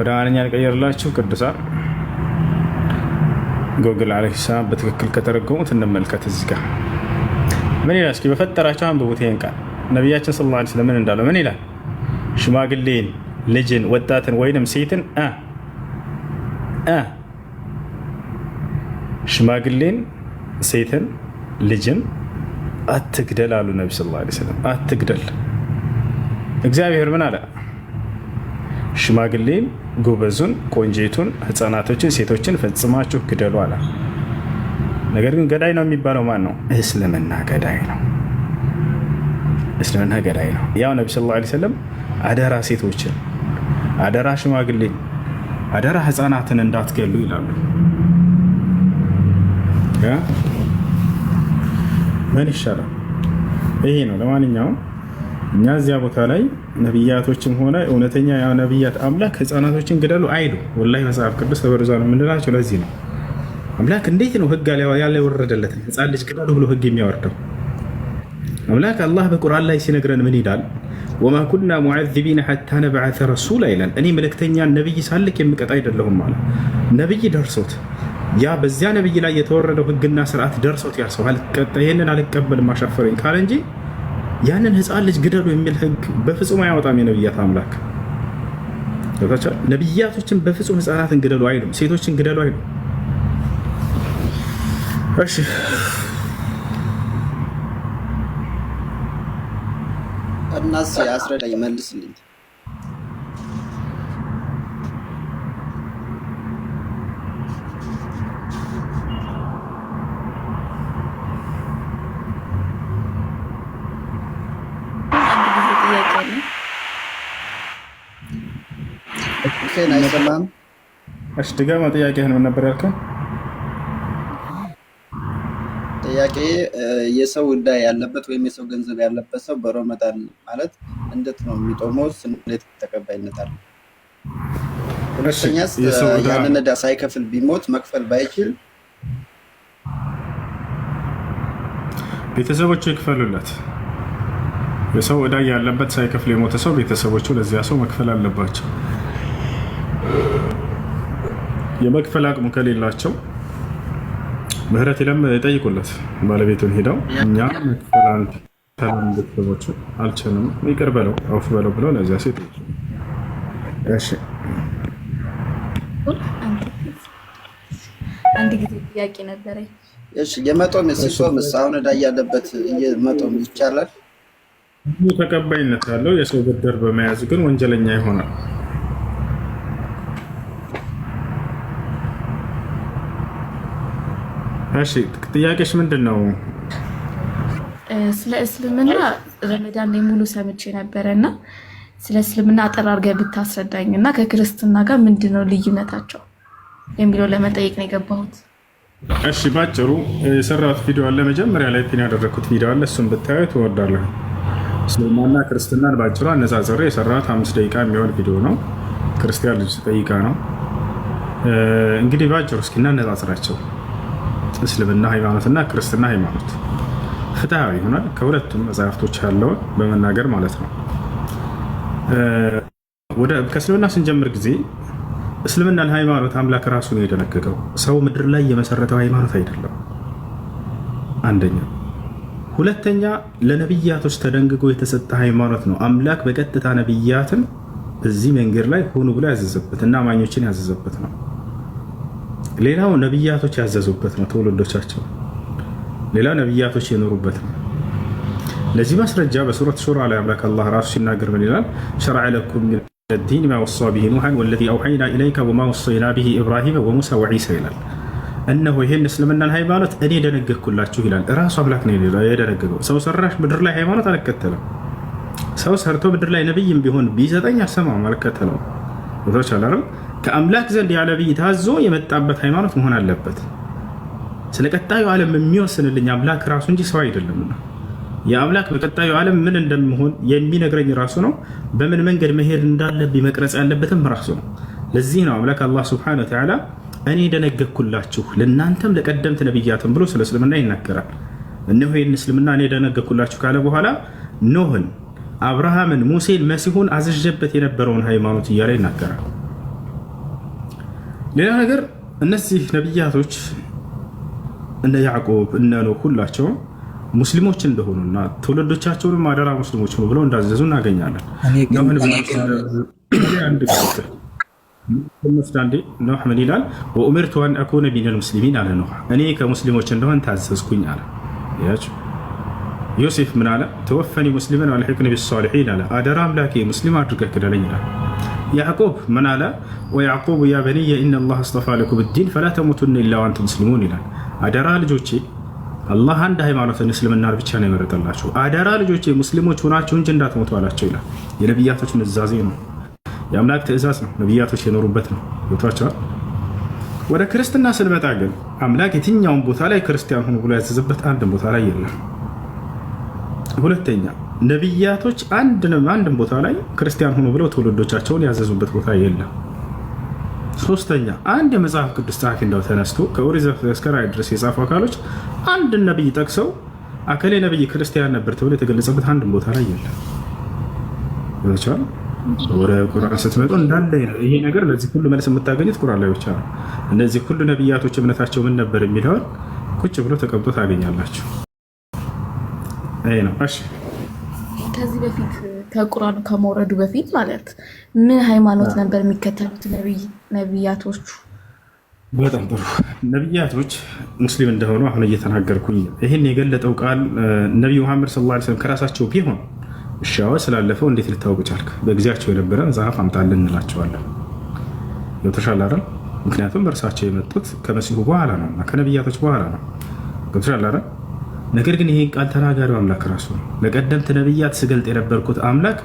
ወደ አማርኛ ልቀይርላችሁ። ቅዱሳን ጎግል አለይሂ ሰላም በትክክል ከተረጎሙት እንመልከት። እዚህ ጋር ምን ይላል? እስኪ በፈጠራቸው አንብቡት ይሄን ቃል። ነቢያችን ሰለላሁ ዐለይሂ ወሰለም ምን እንዳለው ምን ይላል? ሽማግሌን፣ ልጅን፣ ወጣትን ወይንም ሴትን ሽማግሌን፣ ሴትን፣ ልጅን አትግደል አሉ ነቢ ሰለላሁ ዐለይሂ ወሰለም። አትግደል። እግዚአብሔር ምን አለ? ሽማግሌን፣ ጎበዙን፣ ቆንጆቱን፣ ህፃናቶችን፣ ሴቶችን ፈጽማችሁ ግደሉ አለ። ነገር ግን ገዳይ ነው የሚባለው ማን ነው? እስልምና ገዳይ ነው። እስልምና ገዳይ ነው። ያው ነቢ ሰለላሁ ዐለይሂ ወሰለም አደራ ሴቶችን፣ አደራ ሽማግሌን፣ አደራ ህፃናትን እንዳትገሉ ይላሉ። ምን ይሻላል? ይሄ ነው። ለማንኛውም እኛ እዚያ ቦታ ላይ ነቢያቶችም ሆነ እውነተኛ ነቢያት አምላክ ህፃናቶችን ግደሉ አይሉ። ወላሂ መጽሐፍ ቅዱስ ተበርዟል የምንላቸው ለዚህ ነው። አምላክ እንዴት ነው ህግ ያለ የወረደለት ህፃን ልጅ ግደሉ ብሎ ህግ የሚያወርደው? አምላክ አላህ በቁርአን ላይ ሲነግረን ምን ይላል? ወማ ኩና ሙዐዚቢነ ሐታ ነብዐሰ ረሱላ ይላል። እኔ መልእክተኛ ነብይ ሳልክ የምቀጣ አይደለሁም ማለት ነብይ ደርሶት ያ በዚያ ነብይ ላይ የተወረደው ህግና ስርዓት ደርሶት ያ ሰው ይህንን አልቀበልም አሻፈረኝ ካለ እንጂ ያንን ህፃን ልጅ ግደሉ የሚል ህግ በፍጹም አያወጣም የነብያት አምላክ። ነብያቶችን በፍጹም ህፃናትን ግደሉ አይሉም፣ ሴቶችን ግደሉ አይሉም። እሺ እናስ ያስረዳኝ መልስልኝ። ኦኬ አይሰማም። እሺ ድጋማ ጥያቄህን ምን ነበር ያልከው? ጥያቄ የሰው ዕዳ ያለበት ወይም የሰው ገንዘብ ያለበት ሰው በረመዳን ማለት እንዴት ነው የሚጦመው? እንዴት ተቀባይነት አለው? ሁለተኛስ ያንን ዕዳ ሳይከፍል ቢሞት መክፈል ባይችል ቤተሰቦቹ ይክፈሉለት። የሰው ዕዳ ያለበት ሳይከፍል የሞተ ሰው ቤተሰቦቹ ለዚያ ሰው መክፈል አለባቸው። የመክፈል አቅሙ ከሌላቸው ምህረት ይጠይቁለት። ባለቤቱን ሄደው እኛ መክፈል አንችልም፣ ቤተሰቦቹ አልችልም፣ ይቅር በለው አውፍ በለው ብለው ለዚያ ሴት አንድ ጊዜ ጥያቄ ነበረኝ። እሺ የመጦም ሲጾምስ አሁን ዕዳ ያለበት መጦም ይቻላል? ተቀባይነት ያለው የሰው ብድር በመያዝ ግን ወንጀለኛ ይሆናል። እሺ ጥያቄሽ ምንድን ነው? ስለ እስልምና ረመዳን ላይ ሙሉ ሰምቼ ነበረ እና ስለ እስልምና አጠር አድርገህ ብታስረዳኝ እና ከክርስትና ጋር ምንድን ነው ልዩነታቸው የሚለው ለመጠየቅ ነው የገባሁት። እሺ ባጭሩ የሰራሁት ቪዲዮ አለ፣ መጀመሪያ ላይ ፒን ያደረኩት ቪዲዮ አለ። እሱን ብታዩ ትወዳለህ። እስልምናና ክርስትናን ባጭሩ አነጻጽሬ የሰራሁት 5 ደቂቃ የሚሆን ቪዲዮ ነው። ክርስቲያን ልጅ ጠይቃ ነው። እንግዲህ ባጭሩ እስኪ እናነጻጽራቸው። እስልምና ሃይማኖትና ክርስትና ሃይማኖት ፍትሃዊ ይሆናል ከሁለቱም መጽሐፍቶች ያለውን በመናገር ማለት ነው። ከእስልምና ስንጀምር ጊዜ እስልምናን ሃይማኖት አምላክ ራሱ ነው የደነገገው። ሰው ምድር ላይ የመሰረተው ሃይማኖት አይደለም። አንደኛ። ሁለተኛ ለነብያቶች ተደንግጎ የተሰጠ ሃይማኖት ነው። አምላክ በቀጥታ ነብያትን በዚህ መንገድ ላይ ሆኑ ብሎ ያዘዘበት እና አማኞችን ያዘዘበት ነው። ሌላው ነብያቶች ያዘዙበት ነው ትውልዶቻቸው። ሌላው ነብያቶች የኖሩበት ነው። ለዚህ ማስረጃ በሱረት ሹራ ላይ አምላክ አላህ ራሱ ሲናገር ምን ይላል? ሸረዐ ለኩም ሚነ ዲን ማ ወሳ ቢሂ ኑሐን ወለዚ አውሐይና ኢለይከ ወማ ወሰይና ቢሂ ኢብራሂመ ወሙሳ ወዒሳ ይላል። እነሆ ይህን እስልምናን ሃይማኖት እኔ ደነገግኩላችሁ ይላል። ራሱ አምላክ ነው የደነገገው። ሰው ሰራሽ ምድር ላይ ሃይማኖት አልከተለም። ሰው ሰርቶ ምድር ላይ ነብይም ቢሆን ቢሰጠኝ አልሰማም፣ አልከተለውም። ወቶች አላለም። ከአምላክ ዘንድ ያ ነብይ ታዞ የመጣበት ሃይማኖት መሆን አለበት። ስለ ቀጣዩ ዓለም የሚወስንልኝ አምላክ ራሱ እንጂ ሰው አይደለምና የአምላክ በቀጣዩ ዓለም ምን እንደምሆን የሚነግረኝ ራሱ ነው። በምን መንገድ መሄድ እንዳለብኝ መቅረጽ ያለበትም ራሱ ነው። ለዚህ ነው አምላክ አላህ ሱብሓነሁ ወተዓላ እኔ ደነገግኩላችሁ ለእናንተም ለቀደምት ነብያትም ብሎ ስለ እስልምና ይናገራል። እነሆ ይህን እስልምና እኔ ደነገግኩላችሁ ካለ በኋላ ኖህን፣ አብርሃምን፣ ሙሴን፣ መሲሁን አዝዤበት የነበረውን ሃይማኖት እያለ ይናገራል። ሌላ ነገር እነዚህ ነቢያቶች እነ ያዕቆብ እነ ኖህ ሁላቸው ሙስሊሞች እንደሆኑና ትውልዶቻቸውንም አደራ ሙስሊሞች ነው ብለው እንዳዘዙ እናገኛለን። ኖህ ምን ይላል? ወኡሚርቱ አን አኩነ ሚነል ሙስሊሚን አለ ኖህ፣ እኔ ከሙስሊሞች እንደሆን ታዘዝኩኝ አለ። ዮሴፍ ምን አለ? ተወፈኒ ሙስሊመን ወአልሒቅኒ ቢሷሊሒን አለ፣ አደራ አምላኬ ሙስሊም አድርገህ ክደለኝ ይላል። ያዕቆብ ምን አለ? ወያዕቆብ ያ በኒየ ኢነላህ አስጠፋ ለኩም ዲን ፈላ ተሙቱነ ኢላ ወአንቱም ሙስሊሙን ይላል። አደራ ልጆቼ አላህ አንድ ሃይማኖትን እስልምናን ብቻ ነው የመረጠላችሁ፣ አደራ ልጆቼ ሙስሊሞች ሆናችሁ እንጂ እንዳትሞቱ አላቸው ይላል። የነቢያቶች ንዛዜ ነው፣ የአምላክ ትእዛዝ ነው፣ ነቢያቶች የኖሩበት ነው። ቦታቸዋል። ወደ ክርስትና ስንመጣ ግን አምላክ የትኛውን ቦታ ላይ ክርስቲያን ሆኑ ብሎ ያዘዘበት አንድም ቦታ ላይ የለም። ሁለተኛ ነቢያቶች አንድም ቦታ ላይ ክርስቲያን ሆኑ ብለው ትውልዶቻቸውን ያዘዙበት ቦታ የለም። ሶስተኛ አንድ የመጽሐፍ ቅዱስ ጸሐፊ እንዳው ተነስቶ ከኦሪት ዘፍጥረት እስከ ራዕይ ድረስ የጻፉ አካሎች አንድ ነቢይ ጠቅሰው አከሌ ነቢይ ክርስቲያን ነበር ተብሎ የተገለጸበት አንድም ቦታ ላይ የለም። ይወቻል። ወደ ቁርአን ስትመጡ እንዳለ ይሄ ነገር ለዚህ ሁሉ መልስ የምታገኙት ቁርአን ላይ ብቻ ነው። እነዚህ ሁሉ ነቢያቶች እምነታቸው ምን ነበር የሚለውን ቁጭ ብሎ ተቀምጦ ታገኛላችሁ። አይ ነው። እሺ ከዚህ በፊት ከቁርአን ከመውረዱ በፊት ማለት ምን ሃይማኖት ነበር የሚከተሉት ነቢያቶቹ? በጣም ጥሩ። ነቢያቶች ሙስሊም እንደሆኑ አሁን እየተናገርኩኝ ይህን የገለጠው ቃል ነቢዩ መሐመድ ሰለላሁ ዐለይሂ ወሰለም ከራሳቸው ቢሆን እሻው ስላለፈው እንዴት ልታውቁ ቻልክ? በጊዜያቸው የነበረ መጽሐፍ አምጣልን እንላቸዋለን። ይወተሻል አይደል? ምክንያቱም በእርሳቸው የመጡት ከመሲሁ በኋላ ነው እና ከነቢያቶች በኋላ ነው። ይወተሻል አይደል? ነገር ግን ይሄን ቃል ተናጋሪው አምላክ ራሱ ነው። ለቀደምት ነቢያት ስገልጥ የነበርኩት አምላክ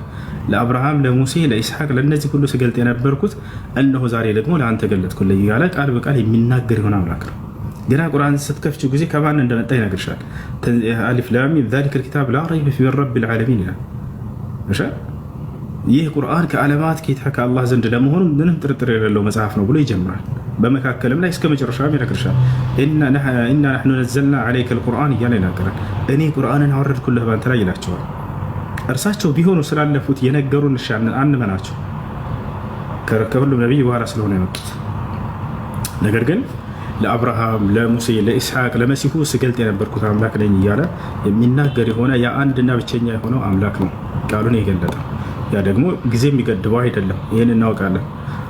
ለአብርሃም፣ ለሙሴ፣ ለኢስሐቅ ለእነዚህ ሁሉ ስገልጥ የነበርኩት እነሆ ዛሬ ደግሞ ለአንተ ገለጥኩልህ እያለ ቃል በቃል የሚናገር የሆነ አምላክ ነው። ገና ቁርአን ስትከፍችው ጊዜ ከማን እንደመጣ ይነግርሻል። አሊፍ ላም ሚም ዛሊከል ኪታብ ላ ረይበ ፊሂ ሚን ረቢል ዓለሚን ይላል። ይህ ቁርአን ከዓለማት ጌታ ከአላህ ዘንድ ለመሆኑ ምንም ጥርጥር የሌለው መጽሐፍ ነው ብሎ ይጀምራል። በመካከልም ላይ እስከ መጨረሻም ይነግርሻል። ኢና ነሕኑ ነዘልና ዐለይከል ቁርአን እያለ ይናገራል። እኔ ቁርአንን አወረድኩልህ ባንተ ላይ ይላቸዋል። እርሳቸው ቢሆኑ ስላለፉት የነገሩን እሺ አንመናቸው፣ ከሁሉም ነቢይ በኋላ ስለሆነ የመጡት። ነገር ግን ለአብርሃም፣ ለሙሴ፣ ለኢስሐቅ፣ ለመሲሁ ስገልጥ የነበርኩት አምላክ ነኝ እያለ የሚናገር የሆነ የአንድና ብቸኛ የሆነው አምላክ ነው ቃሉን የገለጠው። ያ ደግሞ ጊዜ የሚገድበው አይደለም። ይህን እናውቃለን።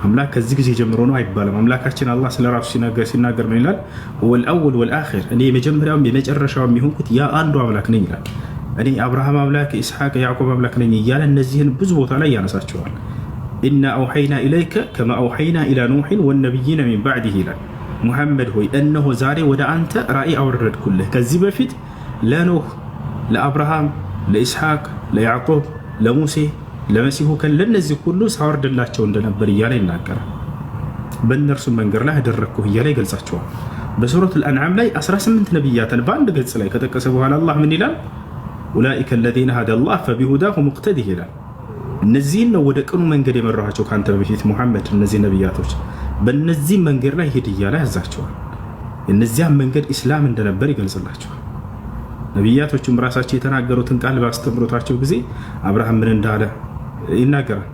አምላክ ከዚህ ጊዜ ጀምሮ ነው አይባልም። አምላካችን አላህ ስለ ራሱ ሲናገር ምን ይላል? ወልአወል ወልአኺር፣ እኔ የመጀመሪያውም የመጨረሻውም የሆንኩት ያ አንዱ አምላክ ነኝ ይላል። እኔ አብርሃም አምላክ፣ ኢስሐቅ፣ ያዕቆብ አምላክ ነኝ እያለ እነዚህን ብዙ ቦታ ላይ ያነሳቸዋል። ኢና አውሐይና ኢለይከ ከማ አውሐይና ኢላ ኑሕን ወነቢይነ ሚን ባዕዲህ ይላል። ሙሐመድ ሆይ እነሆ ዛሬ ወደ አንተ ራእይ አወረድኩልህ ከዚህ በፊት ለኖህ፣ ለአብርሃም፣ ለኢስሐቅ፣ ለያዕቆብ፣ ለሙሴ፣ ለመሲሁ ለእነዚህ ሁሉ ሳወርድላቸው እንደነበር እያለ ይናገራል። በእነርሱ መንገድ ላይ አደረግኩህ እያለ ይገልጻቸዋል። በሱረቱል አንዓም ላይ 18 ነቢያትን በአንድ ገጽ ላይ ከጠቀሰ በኋላ አላህ ምን ይላል? ኡላኢከ አለዚነ ሀደላህ ፈቢሁዳሁ ሙቅተዲህ ይላል። እነዚህን ነው ወደ ቅኑ መንገድ የመራኋቸው ከአንተ በፊት ሙሐመድ፣ እነዚህ ነቢያቶች በእነዚህ መንገድ ላይ ሂድ እያለ ያዛቸዋል። የእነዚያም መንገድ ኢስላም እንደነበር ይገልጽላቸዋል። ነቢያቶቹም ራሳቸው የተናገሩትን ቃል ባስተምሮታቸው ጊዜ አብርሃም ምን እንዳለ ይናገራል።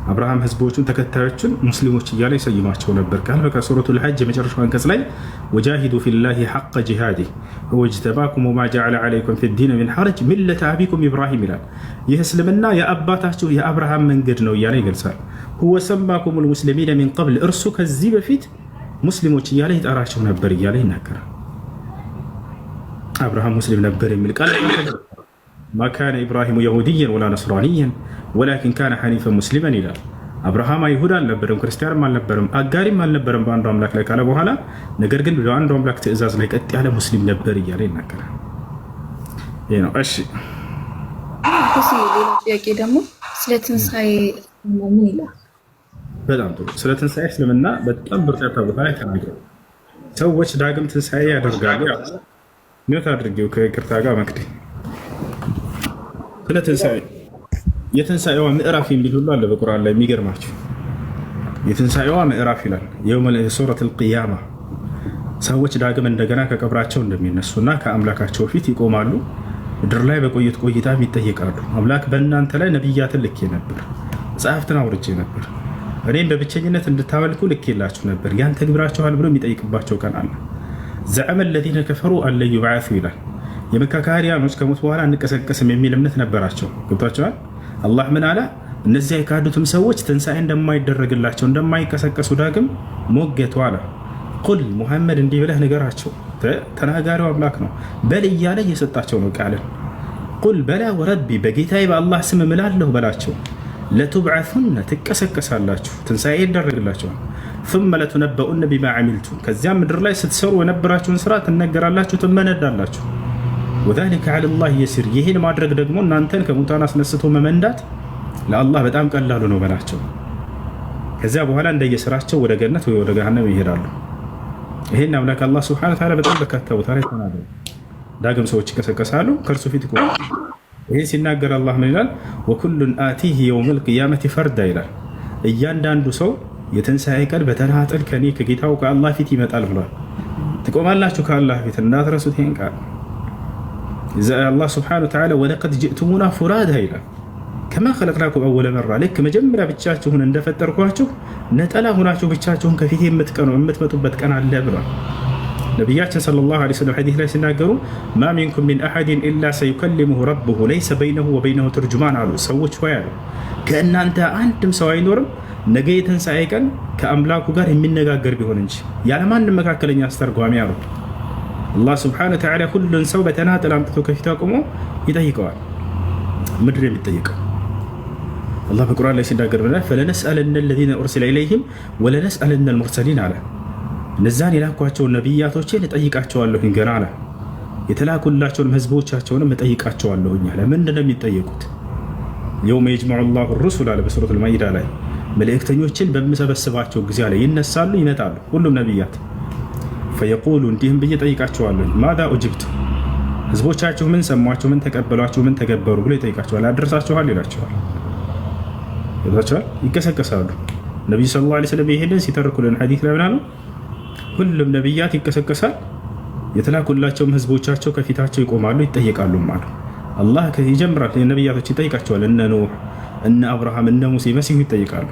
አብርሃም ህዝቦቹን ተከታዮችን ሙስሊሞች እያለ ይሰይማቸው ነበር። ቃል በቃ ሱረቱል ሐጅ የመጨረሻው አንቀጽ ላይ ወጃሂዱ ፊላሂ ሐቀ ጂሃዲህ ወጅተባኩም ወማ ጀዐለ ዐለይኩም ፊዲን ሚን ሐረጅ ሚለተ አቢኩም ኢብራሂም ይላል። ይህ እስልምና የአባታችሁ የአብርሃም መንገድ ነው እያለ ይገልጻል። ሁወ ሰማኩሙል ሙስሊሚነ ሚን ቀብል፣ እርሱ ከዚህ በፊት ሙስሊሞች እያለ ይጠራቸው ነበር እያለ ይናገራል። አብርሃም ሙስሊም ነበር የሚል ቃል ማ ካነ ኢብራሂሙ የሁድየን ወላ ነስራንየን ወላኪን ካነ ሐኒፈን ሙስሊመን ይላል። አብርሃም አይሁድ አልነበረም፣ ክርስቲያንም አልነበረም፣ አጋሪም አልነበረም በአንዱ አምላክ ላይ ካለ በኋላ ነገር ግን በአንዱ አምላክ ትእዛዝ ላይ ቀጥ ያለ ሙስሊም ነበር እያለ ይናገራል። ይህ ነው። እሺ ሌላ ጥያቄ ደግሞ ስለ ትንሣኤ ምን ይላል? በጣም ጥሩ። ስለ ትንሣኤ እስልምና በጣም በርካታ ቦታ ላይ ተናግሯል። ሰዎች ዳግም ትንሣኤ ያደርጋሉ። ኒውት አድርጌው ከይቅርታ ጋር መክዴ ስለ ትንሣኤ የትንሣኤዋ ምዕራፍ የሚል ሁሉ አለ በቁርአን ላይ። የሚገርማቸው የትንሣኤዋ ምዕራፍ ይላል ሱረቱል ቂያማ። ሰዎች ዳግም እንደገና ከቀብራቸው እንደሚነሱና ከአምላካቸው ፊት ይቆማሉ። ምድር ላይ በቆየት ቆይታም ይጠየቃሉ። አምላክ በእናንተ ላይ ነቢያትን ልኬ ነበር፣ መጽሐፍትን አውርጄ ነበር፣ እኔን በብቸኝነት እንድታመልኩ ልኬላችሁ ነበር፣ ያን ተግብራችኋል ብሎ የሚጠይቅባቸው ቀን አለ። ዘዐመ ለዚነ ከፈሩ አን ለን ዩብዐሱ ይላል። የመካ ከሃዲያኖች ከሞት በኋላ አንቀሰቀስም የሚል እምነት ነበራቸው። ገብቷቸዋል። አላህ ምን አለ? እነዚያ የካዱትም ሰዎች ትንሣኤ እንደማይደረግላቸው እንደማይቀሰቀሱ ዳግም ሞገቱ አለ። ቁል ሙሐመድ እንዲህ ብለህ ንገራቸው፣ ተናጋሪው አምላክ ነው። በል እያለ እየሰጣቸው ነው ቃልን። ቁል በላ ወረቢ በጌታዬ በአላህ ስም እምላለሁ በላቸው፣ ለቱብዐሱነ ትቀሰቀሳላችሁ፣ ትንሣኤ ይደረግላቸዋል። ሱመ ለቱነበኡነ ቢማ ዐሚልቱም ከዚያም ምድር ላይ ስትሰሩ የነበራችሁን ስራ ትነገራላችሁ፣ ትመነዳላችሁ። ወዛሊከ ዐለላህ የሲር ይህን ማድረግ ደግሞ እናንተን ከሙታን አስነስቶ መመንዳት ለአላህ በጣም ቀላሉ ነው በላቸው። ከዚያ በኋላ እንደየስራቸው ወደ ገነት ወይ ወደ ገሃነም ይሄዳሉ። ይሄን አምላክ አላህ ሱብሓነሁ ወተዓላ በጣም በርካታ ቦታ ላይ ተናግሯል። ዳግም ሰዎች ይቀሰቀሳሉ ከእርሱ ፊት ይቆማሉ። ይህን ሲናገር አላህ ምን ይላል? ወኩሉን አቲህ የውመል ቂያመቲ ፈርዳ ይላል። እያንዳንዱ ሰው የትንሣኤ ቀን በተናጠል ከኔ ከጌታው ከአላህ ፊት ይመጣል ብሏል። ትቆማላችሁ ከአላህ ፊት እንዳትረሱት ይሄን ቃል። አላህ ሱብሓነሁ ወተዓላ ወለቀድ ጅእቱሙና ፉራዳ ይላል። ከማ ኸለቅናኩም አወለ መራ ልክ መጀመሪያ ብቻችሁን እንደፈጠርኳችሁ ነጠላ ሁናችሁ ብቻችሁን ከፊት የምትመጡበት ቀን አለ ብሏል። ነቢያችን ሰለላሁ ዐለይሂ ወሰለም ሐዲስ ላይ ሲናገሩ ማ ሚንኩም ሚን አሐድን ኢላ ሰዩከሊሙሁ ረቡሁ ለይሰ በይነሁ ወበይነሁ ተርጁማን አሉ። ሰዎች ሆይ አሉ ከእናንተ አንድም ሰው አይኖርም ነገ የትንሣኤ ቀን ከአምላኩ ጋር የሚነጋገር ቢሆን እንጂ ያለማንም መካከለኛ አስተርጓሚ አሉ። አላህ ሱብሓነሁ ወተዓላ ሁሉን ሰው በተናጠል አምጥቶ ከፊቱ አቁሞ ይጠይቀዋል። ምድር የሚጠይቀው አላህ በቁርአን ላይ ሲናገር ብላ ፈለነስአለነ ለዚነ ኡርሲለ ኢለይሂም ወለነስአለነ አልሙርሰሊን አለ። እነዛን የላኳቸውን ነቢያቶችን እጠይቃቸዋለሁኝ ገና አለ። የተላኩላቸውን ህዝቦቻቸውንም እጠይቃቸዋለሁኝ አለ። ምንድን ነው የሚጠየቁት? የውመ የጅመዑ ላሁ ሩሱል አለ በሱረቱል ማኢዳ ላይ መልእክተኞችን በምሰበስባቸው ጊዜ አለ ይነሳሉ፣ ይመጣሉ ሁሉም ነቢያት። ፈየቁሉ እንዲህም ብዬ ጠይቃቸዋለሁ ማዛ ኡጅብቱ ህዝቦቻችሁ ምን ሰሟችሁ፣ ምን ተቀበሏችሁ፣ ምን ተገበሩ ብሎ ይጠይቃቸዋል። አደረሳችኋል ይላቸዋል። ይዛቸዋል፣ ይቀሰቀሳሉ። ነቢዩ ሰለላሁ ዐለይሂ ወሰለም ይሄንን ሲተርኩልን ሐዲስ ላይ ምናሉ ሁሉም ነቢያት ይቀሰቀሳል፣ የተላኩላቸውም ህዝቦቻቸው ከፊታቸው ይቆማሉ፣ ይጠየቃሉ ማለት አላህ ይጀምራል። ነቢያቶች ይጠይቃቸዋል። እነ ኑህ፣ እነ አብርሃም፣ እነ ሙሴ፣ መሲሁ ይጠይቃሉ።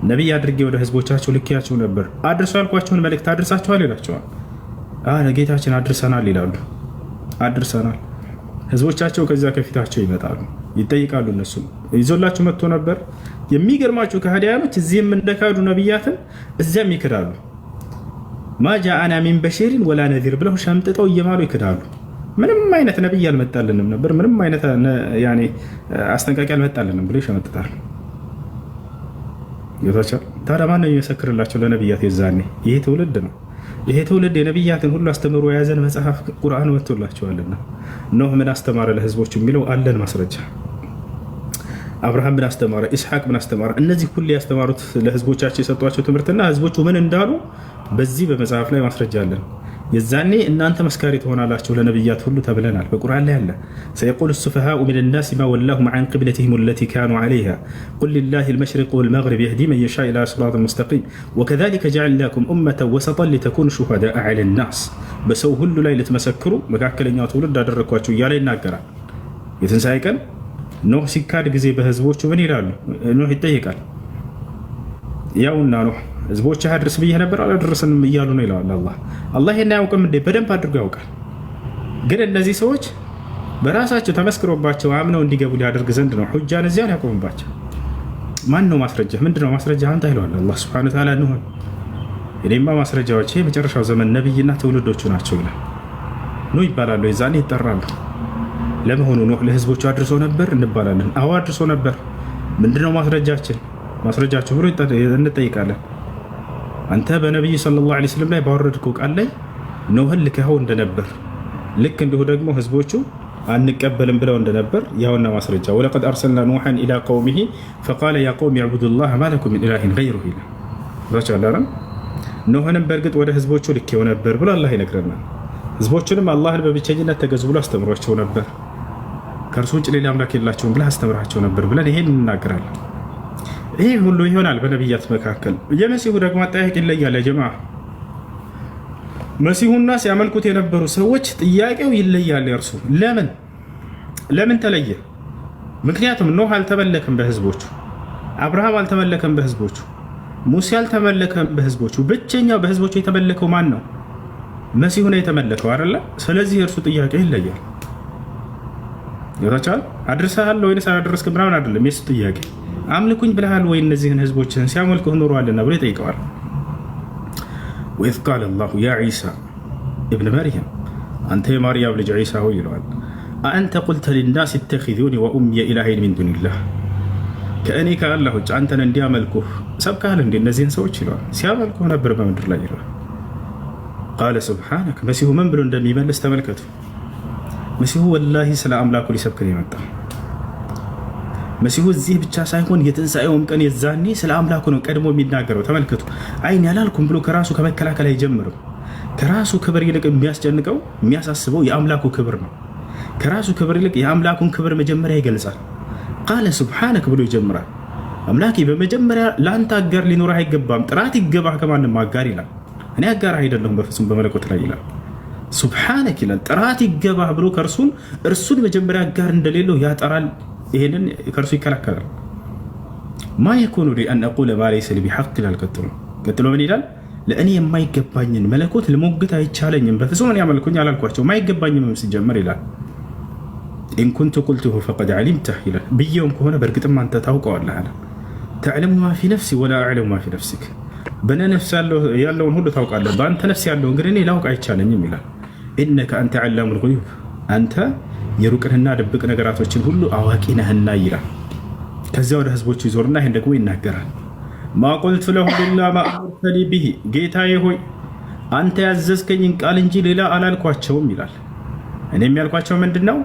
ነቢይ አድርጌ ወደ ህዝቦቻቸው ልኬያቸው ነበር፣ አድርሶ ያልኳቸውን መልእክት አድርሳችኋል ይላቸዋል። ጌታችን አድርሰናል ይላሉ። አድርሰናል። ህዝቦቻቸው ከዚያ ከፊታቸው ይመጣሉ፣ ይጠይቃሉ። እነሱም ይዞላችሁ መጥቶ ነበር። የሚገርማችሁ ከሃዲያኖች እዚህም እንደካዱ ነቢያትን እዚያም ይክዳሉ። ማ ጃአና ሚን በሺሪን ወላ ነዚር ብለው ሸምጥጠው እየማሉ ይክዳሉ። ምንም አይነት ነቢይ አልመጣልንም ነበር፣ ምንም አይነት አስጠንቃቂ አልመጣልንም ብለው ይሸመጥጣሉ። ታዲያ ማን ነው የሚመሰክርላቸው ለነቢያት? የዛኔ ይሄ ትውልድ ነው። ይሄ ትውልድ የነቢያትን ሁሉ አስተምሮ የያዘን መጽሐፍ ቁርአን ወጥቶላቸዋልና ኖህ ምን አስተማረ ለህዝቦች የሚለው አለን ማስረጃ። አብርሃም ምን አስተማረ፣ ኢስሐቅ ምን አስተማረ፣ እነዚህ ሁሉ ያስተማሩት ለህዝቦቻቸው የሰጧቸው ትምህርትና ህዝቦቹ ምን እንዳሉ በዚህ በመጽሐፍ ላይ ማስረጃ አለን። የዛኔ እናንተ መስካሪ ትሆናላችሁ ለነቢያት ሁሉ ተብለናል። በቁርአን ላይ አለ ሰየቁሉ ሱፈሃኡ ሚነ ናሲ ማ ወላሁም ዐን ቂብለቲሂም አለቲ ካኑ ዐለይሃ ቁል ሊላሂ አልመሽሪቁ ወልመግሪብ የህዲ መን የሻእ ኢላ ሲራጢን ሙስተቂም ወከዛሊከ ጀዐልናኩም ኡመተን ወሰጠን ሊተኩኑ ሹሀዳአ ዐለ ናስ በሰው ሁሉ ላይ ልትመሰክሩ መካከለኛው ትውልድ አደረግኳችሁ እያለ ይናገራል። የትንሣኤ ቀን ኖህ ሲካድ ጊዜ በህዝቦቹ ምን ይላሉ? ኖህ ይጠይቃል። ያውና ኖህ ህዝቦች አድርስ ብዬ ነበር አላደረስንም እያሉ ነው ይላል አላህ። አላህ ይሄን አያውቅም እንዴ? በደንብ አድርጎ ያውቃል። ግን እነዚህ ሰዎች በራሳቸው ተመስክሮባቸው አምነው እንዲገቡ ሊያደርግ ዘንድ ነው ሁጃን እዚያን ያቆምባቸው። ማን ነው ማስረጃ? ምንድነው ማስረጃ? አንተ ይለዋል አላህ ሱብሓነሁ ወተዓላ ኑህ እኔማ ማስረጃዎች የመጨረሻው ዘመን ነብይና ትውልዶቹ ናቸው ይላል። ኑህ ይባላሉ፣ የዛኔ ይጠራሉ። ለመሆኑ ኑህ ለህዝቦቹ አድርሶ ነበር እንባላለን። አዎ አድርሶ ነበር። ምንድነው ማስረጃችን? ማስረጃቸው ብሎ እንጠይቃለን። አንተ በነቢዩ ሰለላሁ ዐለይሂ ወሰለም ላይ ባወረድከው ቃል ላይ ኖህን ልከኸው እንደነበር ልክ እንዲሁ ደግሞ ህዝቦቹ አንቀበልም ብለው እንደነበር ያውና ማስረጃ። ወለቀድ አርሰልና ኑሐን ኢላ ቀውሚሂ ፈቃለ ያ ቀውሚ ዕቡዱላህ ማ ለኩም ሚን ኢላሂን ገይሩሁ ይላል። ኖህንም በእርግጥ ወደ ህዝቦቹ ልኬው ነበር ብሎ አላህ ይነግረናል። ህዝቦቹንም አላህን በብቸኝነት ተገዙ ብሎ አስተምሯቸው ነበር። ከእርሱ ውጭ ሌላ አምላክ የላቸውም ብለህ አስተምራቸው ነበር ብለን ይሄን እንናገራለን። ይህ ሁሉ ይሆናል በነቢያት መካከል። የመሲሁ ደግሞ አጠያየቅ ይለያል። ጀማዓ መሲሁና ሲያመልኩት የነበሩ ሰዎች ጥያቄው ይለያል። የእርሱ ለምን ተለየ? ምክንያቱም ኖህ አልተመለከም በህዝቦቹ፣ አብርሃም አልተመለከም በህዝቦቹ፣ ሙሴ አልተመለከም በህዝቦቹ። ብቸኛው በህዝቦቹ የተመለከው ማን ነው? መሲሁ ነው የተመለከው አይደለ? ስለዚህ የእርሱ ጥያቄ ይለያል። ይወታቻል አድርሰሃል ወይስ አላደረስክም ምናምን አይደለም የሱ ጥያቄ። አምልኩኝ ብለሃል ወይ እነዚህን ህዝቦችን ሲያመልኩህ ኖረዋልና ብሎ ይጠይቀዋል። ወኢዝ ቃለ አላሁ ያ ዒሳ ኢብን መርየም አንተ የማርያም ልጅ ዒሳ ሆይ ይለዋል። አአንተ ቁልተ ሊናስ ኢተኺዙኒ ወኡምየ ኢላሂን ሚን ዱኒላህ ከእኔ ከአላህ ውጭ አንተን እንዲያመልኩህ ሰብከሃል እንዴ እነዚህን ሰዎች ይለዋል። ሲያመልኩህ ነበር በምድር ላይ ይለዋል። ቃለ ሱብሓነክ መሲሁ ምን ብሎ እንደሚመልስ ተመልከቱ። መሲሁ ወላሂ ስለ አምላኩ ሊሰብክ ነው የመጣው። መሲሁ እዚህ ብቻ ሳይሆን የትንሣኤውም ቀን የዛኔ ስለ አምላኩ ነው ቀድሞ የሚናገረው። ተመልከቱ። አይን ያላልኩም ብሎ ከራሱ ከመከላከል አይጀምርም። ከራሱ ክብር ይልቅ የሚያስጨንቀው የሚያሳስበው የአምላኩ ክብር ነው። ከራሱ ክብር ይልቅ የአምላኩን ክብር መጀመሪያ ይገልጻል። ቃለ ሱብሓነክ ብሎ ይጀምራል። አምላኬ በመጀመሪያ ለአንተ አጋር ሊኖርህ አይገባም፣ ጥራት ይገባህ ከማንም አጋር ይላል። እኔ አጋር አይደለሁም በፍጹም በመለኮት ላይ ይላል። ሱብሓነክ ይላል፣ ጥራት ይገባህ ብሎ እርሱን መጀመሪያ አጋር እንደሌለው ያጠራል። ይሄንን ከእርሱ ይከላከላል። ማ የኩኑ ሊ አን አቁለ ማ ለይሰ ሊ ቢሐቅ ይላል። ቀጥሎ ምን ይላል? ለእኔ የማይገባኝን መለኮት ልሞግት አይቻለኝም፣ በፍጹም እኔ አመልኩኝ አላልኳቸው፣ የማይገባኝም ሲጀመር ይላል። ኢን ኩንቱ ቁልቱሁ ፈቀድ ዓሊምተህ ይላል። ብዬውም ከሆነ በእርግጥም አንተ ታውቀዋለህ አለ። ተዕለሙ ማ ፊ ነፍሲ ወላ አዕለሙ ማ ፊ ነፍሲክ፣ በእኔ ነፍስ ያለውን ሁሉ ታውቃለህ፣ በአንተ ነፍስ ያለውን ግን እኔ ላውቅ አይቻለኝም ይላል። ኢነከ አንተ ዓላሙል ጉዩብ፣ አንተ የሩቅንና ድብቅ ነገራቶችን ሁሉ አዋቂ ነህና ይላል። ከዚያ ወደ ህዝቦቹ ይዞርና ይህን ደግሞ ይናገራል። ማ ቁልቱ ለሁም ኢላ ማ አመርተኒ ቢሂ፣ ጌታዬ ሆይ አንተ ያዘዝከኝን ቃል እንጂ ሌላ አላልኳቸውም ይላል። እኔም ያልኳቸው ምንድን ነው?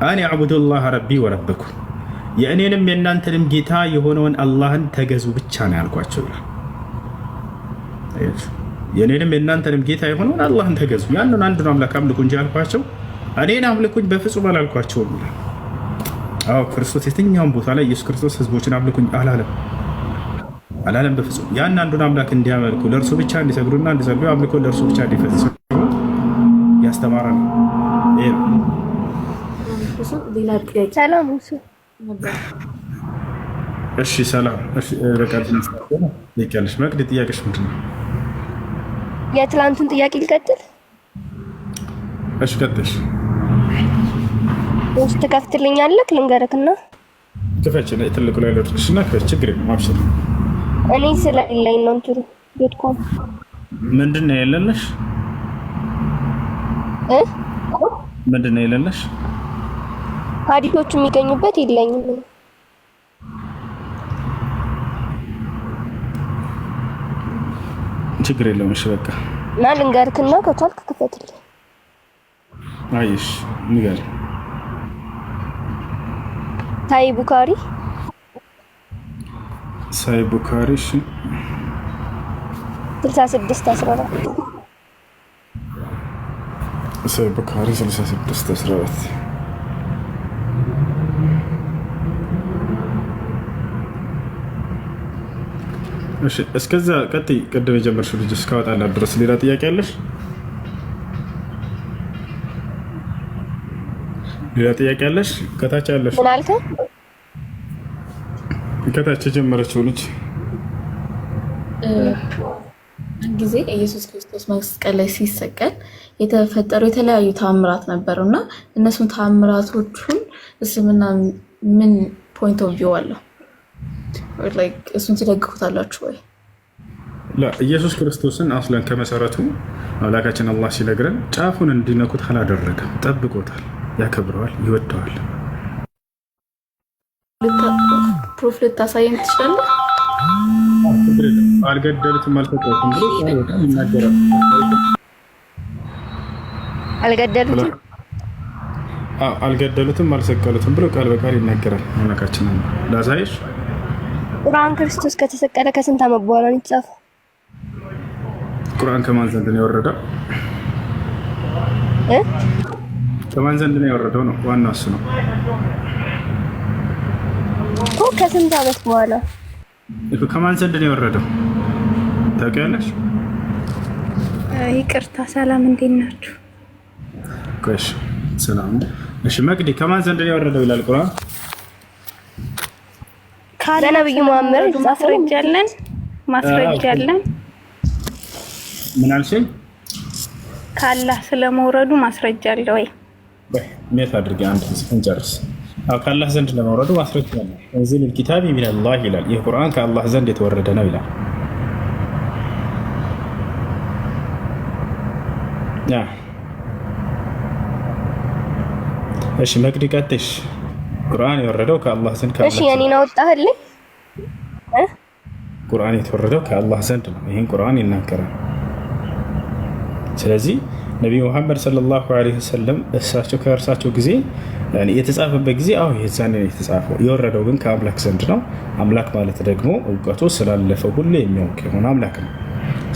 አን ያዕቡዱላህ ረቢ ወረበኩም፣ የእኔንም የእናንተንም ጌታ የሆነውን አላህን ተገዙ ብቻ ነው ያልኳቸው ይላል። የእኔንም የእናንተንም ጌታ የሆነውን አላህን ተገዙ፣ ያንን አንዱን አምላክ አምልኩ እንጂ ያልኳቸው እኔን አምልኩኝ በፍጹም አላልኳቸውም ይላል። አዎ ክርስቶስ የትኛውን ቦታ ላይ ኢየሱስ ክርስቶስ ህዝቦችን አምልኩኝ አላለም በፍጹም። ያን አንዱን አምላክ እንዲያመልኩ ለእርሱ ብቻ እንዲሰግዱና እንዲጸልዩ አምልኮ ለእርሱ ብቻ እንዲፈጽሙ ያስተማረ ነው። ይሄ ነው። እሺ ሰላም። እሺ በቃ ልቀልሽ መቅድ ጥያቄሽ ምንድን ነው? የትላንቱን ጥያቄ ልቀጥል? እሺ ቀጥሽ። ውስጥ ትከፍትልኛለህ? ልንገርክና ክፈች። ትልቁ ላይ ለርክሽና ክፈች። ችግር የለም አብሽር። እኔ ስለሌለኝ ነው እንትሩ ዶትኮም ምንድን ነው የሌለሽ? ምንድን ነው የሌለሽ? ሀዲሶቹ የሚገኙበት የለኝም። ችግር የለውም። እሺ በቃ እና ልንገርክና ከቻልክ ክፈትልኝ። አይሽ ንገር። ሳይ ቡካሪ ሳይ ቡካሪ 6614 ሳይ ቡካሪ 6614 እሺ እስከዛ ቀጥይ። ቅድም የጀመርሽው ልጅ እስካወጣላት ድረስ ሌላ ጥያቄ አለሽ? ሌላ ጥያቄ አለሽ? ከታች ያለሽ ምን አልከኝ? ከታች የጀመረችው ልጅ ጊዜ ኢየሱስ ክርስቶስ መስቀል ላይ ሲሰቀል የተፈጠሩ የተለያዩ ተአምራት ነበሩና እነሱን ተአምራቶቹን እስልምና ምን ፖይንት ኦፍ ቪው አለው? ላይክ እሱን ትደግፉታላችሁ ወይ? ኢየሱስ ክርስቶስን አስለን ከመሰረቱ አምላካችን አላህ ሲነግረን ጫፉን እንዲነኩት አላደረገም። ጠብቆታል፣ ያከብረዋል፣ ይወደዋል። ፕሩፍ ልታሳየን ትችላለህ? አልገደሉትም አልሰቀሉትም ብሎ ይናገራል። አልገደሉትም አልሰቀሉትም ብሎ ቃል በቃል ይናገራል። አምላካችን ላሳይሽ። ቁርአን ክርስቶስ ከተሰቀለ ከስንት ዓመት በኋላ ነው የተጻፈው? ቁርአን ከማን ዘንድ ነው የወረደው? ከማን ዘንድ ነው የወረደው ነው ዋናው እሱ ነው እኮ። ከስንት ዓመት በኋላ ከማን ዘንድ ነው የወረደው ታውቂያለሽ? ይቅርታ፣ ሰላም እንዴት ናችሁ? እሺ ሰላም። እሺ መቅዲ ከማን ዘንድ ነው የወረደው ይላል ቁርአን? ከነብዩ መሐመድ ማስረጃለን። ማስረጃ አለ? ምን አልሽኝ? ከአላህ ስለመውረዱ ማስረጃ አለ ወይ? ሜት አድርጌ አንድ እንጨርስ። ከአላህ ዘንድ ለመውረዱ ማስረጃ አለ። ተንዚል الكتاب من الله ይላል። ይህ ቁርአን ከአላህ ዘንድ የተወረደ ነው ይላል። እሺ መቅዲ ቀጥሽ። ቁርአን የወረደው ከአላህ ዘንድ ከአላህ። እሺ የኔን አወጣህልኝ? ቁርአን የተወረደው ከአላህ ዘንድ ነው። ይህን ቁርአን ይናገራል። ስለዚህ ነቢዩ ሙሐመድ ሰለላሁ ዐለይሂ ወሰለም እሳቸው ከእርሳቸው ጊዜ የተጻፈበት ጊዜ የዛኔ ነው የተጻፈው። የወረደው ግን ከአምላክ ዘንድ ነው። አምላክ ማለት ደግሞ እውቀቱ ስላለፈው ሁሉ የሚያውቅ የሆነ አምላክ ነው።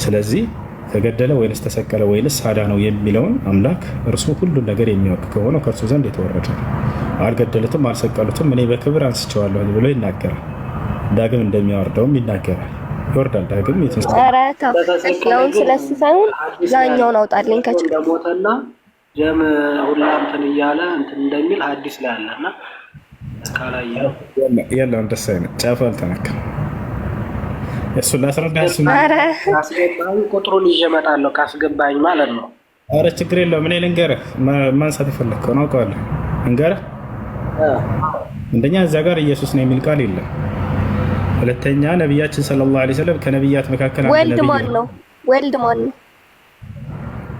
ስለዚህ ተገደለ ወይንስ ተሰቀለ ወይንስ አዳነው የሚለውን አምላክ እርሱ ሁሉን ነገር የሚያውቅ ከሆነ ከእርሱ ዘንድ የተወረደ ነው። አልገደሉትም፣ አልሰቀሉትም፣ እኔ በክብር አንስቼዋለሁ ብሎ ይናገራል። ዳግም እንደሚያወርደውም ይናገራል። ይወርዳል ዳግም የተሰቀለውን ስለሱ ሳይሆን ዛኛውን አውጣልኝ ከሞተና ጀም ሁላ እንትን እያለ እንትን እንደሚል ሐዲስ ላይ አለና ካላየው የለም ደስ አይነት ጫፉ አልተነካም። እሱ ላስረዳህ። ካስገባኝ ቁጥሩን ይዤ እመጣለሁ። ካስገባኝ ማለት ነው። ኧረ ችግር የለውም። እኔ ልንገርህ፣ ማንሳት የፈለግከውን አውቀዋለሁ። ልንገርህ፣ አንደኛ እዚያ ጋር ኢየሱስ ነው የሚል ቃል የለም። ሁለተኛ ነቢያችን ሰለላሁ ዐለይሂ ወሰለም ከነቢያት መካከል ወልድ ማን ነው? ወልድ ማን ነው?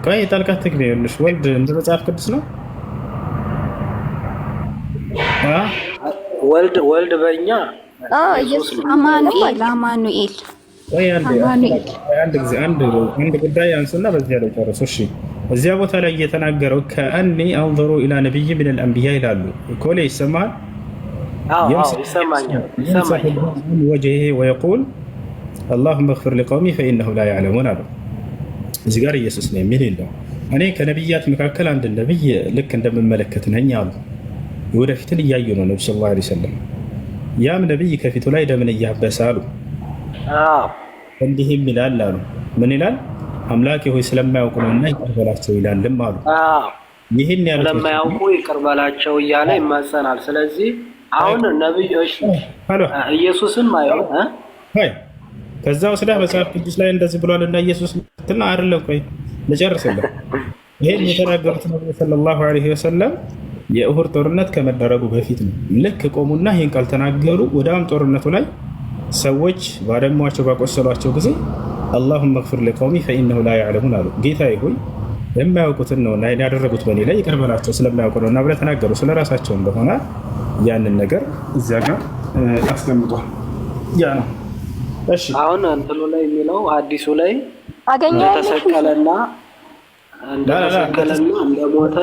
ቆይ ጣልቃት ትግቢ ይኸውልሽ፣ ወልድ እንደ መጽሐፍ ቅዱስ ነው። ወልድ በእኛ ኢየሱስ አማኑኤል። ወይ አንድ ጊዜ አንድ ጉዳይ አንሱና በዚያ ላይ ጨርሱ። እሺ እዚያ ቦታ ላይ እየተናገረው ከአኒ አንظሩ ኢላ ነብይ ምን الانبياء ይላሉ እኮ ላይ ይሰማል። ይሰማኛል ወጀሄ ወይቁል اللهم اغفر لقومي فانهم لا يعلمون አሉ። እዚህ ጋር ኢየሱስ ነው የሚል የለው። እኔ ከነቢያት መካከል አንድ ነብይ ልክ እንደምመለከት ነኝ አሉ። ወደፊትን እያዩ ነው ነብዩ ሰለላሁ ዐለይሂ ወሰለም። ያም ነብይ ከፊቱ ላይ ደምን እያበሰ አሉ። እንዲህም ይላል አሉ። ምን ይላል? አምላኬ ሆይ ስለማያውቁ ነውና ይቅር በላቸው ይላልም አሉ። ይህን ያሉት ስለማያውቁ ይቅር በላቸው እያለ ይማጸናል። ስለዚህ አሁን ነብዮች ኢየሱስን ማየው ከዛ ወስዳ መጽሐፍ ቅዱስ ላይ እንደዚህ ብሏልና ኢየሱስ እንትና አይደለም። ቆይ ልጨርስልህ። ይሄን የተናገሩት ነብዩ ሰለላሁ ዐለይሂ ወሰለም የኡሁድ ጦርነት ከመደረጉ በፊት ነው። ልክ ቆሙና ይሄን ቃል ተናገሩ። ወዳም ጦርነቱ ላይ ሰዎች ባደሟቸው ባቆሰሏቸው ጊዜ اللهم اغفر لقومي فانهم لا يعلمون አሉ። ጌታዬ ሆይ የማያውቁትን ነው እና ያደረጉት በእኔ ላይ ይቅር በላቸው ስለማያውቁ ነው እና ብለው ተናገሩ። ስለራሳቸው እንደሆነ ያንን ነገር እዚያ ጋር አስቀምጧል። ያ ነው። እሺ አሁን እንትሉ ላይ የሚለው ሐዲሱ ላይ አገኘው ተሰቀለና እንደሞተ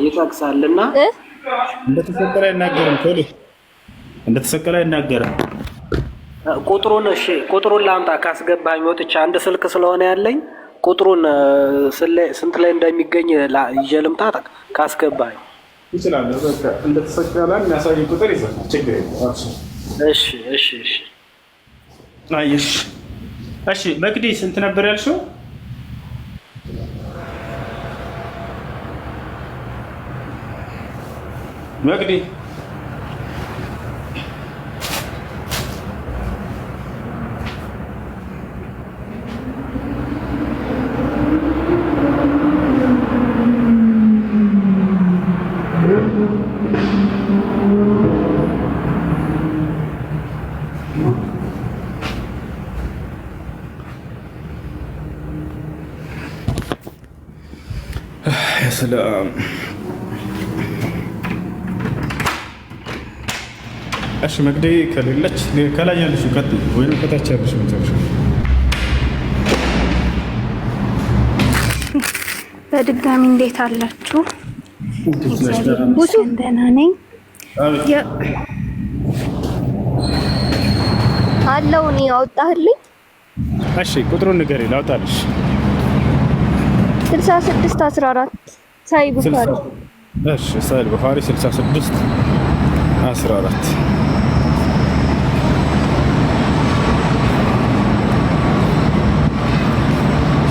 ይጠቅሳልና እንደተሰቀለ አይናገርም። ቶሎ እንደተሰቀለ አይናገርም። ቁጥሩን ላምጣ ካስገባኝ ወጥቼ አንድ ስልክ ስለሆነ ያለኝ ቁጥሩን ስንት ላይ እንደሚገኝ ይዤ ልምጣ ካስገባኝ ይችላል። በቃ እንደተሰቀለ የሚያሳይ ቁጥር ይዘህ ችግር የለም። እሺ አይሽ እሺ መቅዲ ስንት ነበር ያልሽው? መቅዲ ሰላም እሺ መቅዲ ከሌለች ከላይ ያለሽው ቀጥይ ወይም ከታች ያለሽው መጨረሻ። በድጋሚ እንዴት አላችሁ? ብዙ ደህና ነኝ አለው። እኔ አወጣህልኝ? እሺ ቁጥሩን ንገሪ ላውጣልሽ። 66 14 ሳይ ቡኻሪ። እሺ ሳይ ቡኻሪ 66 14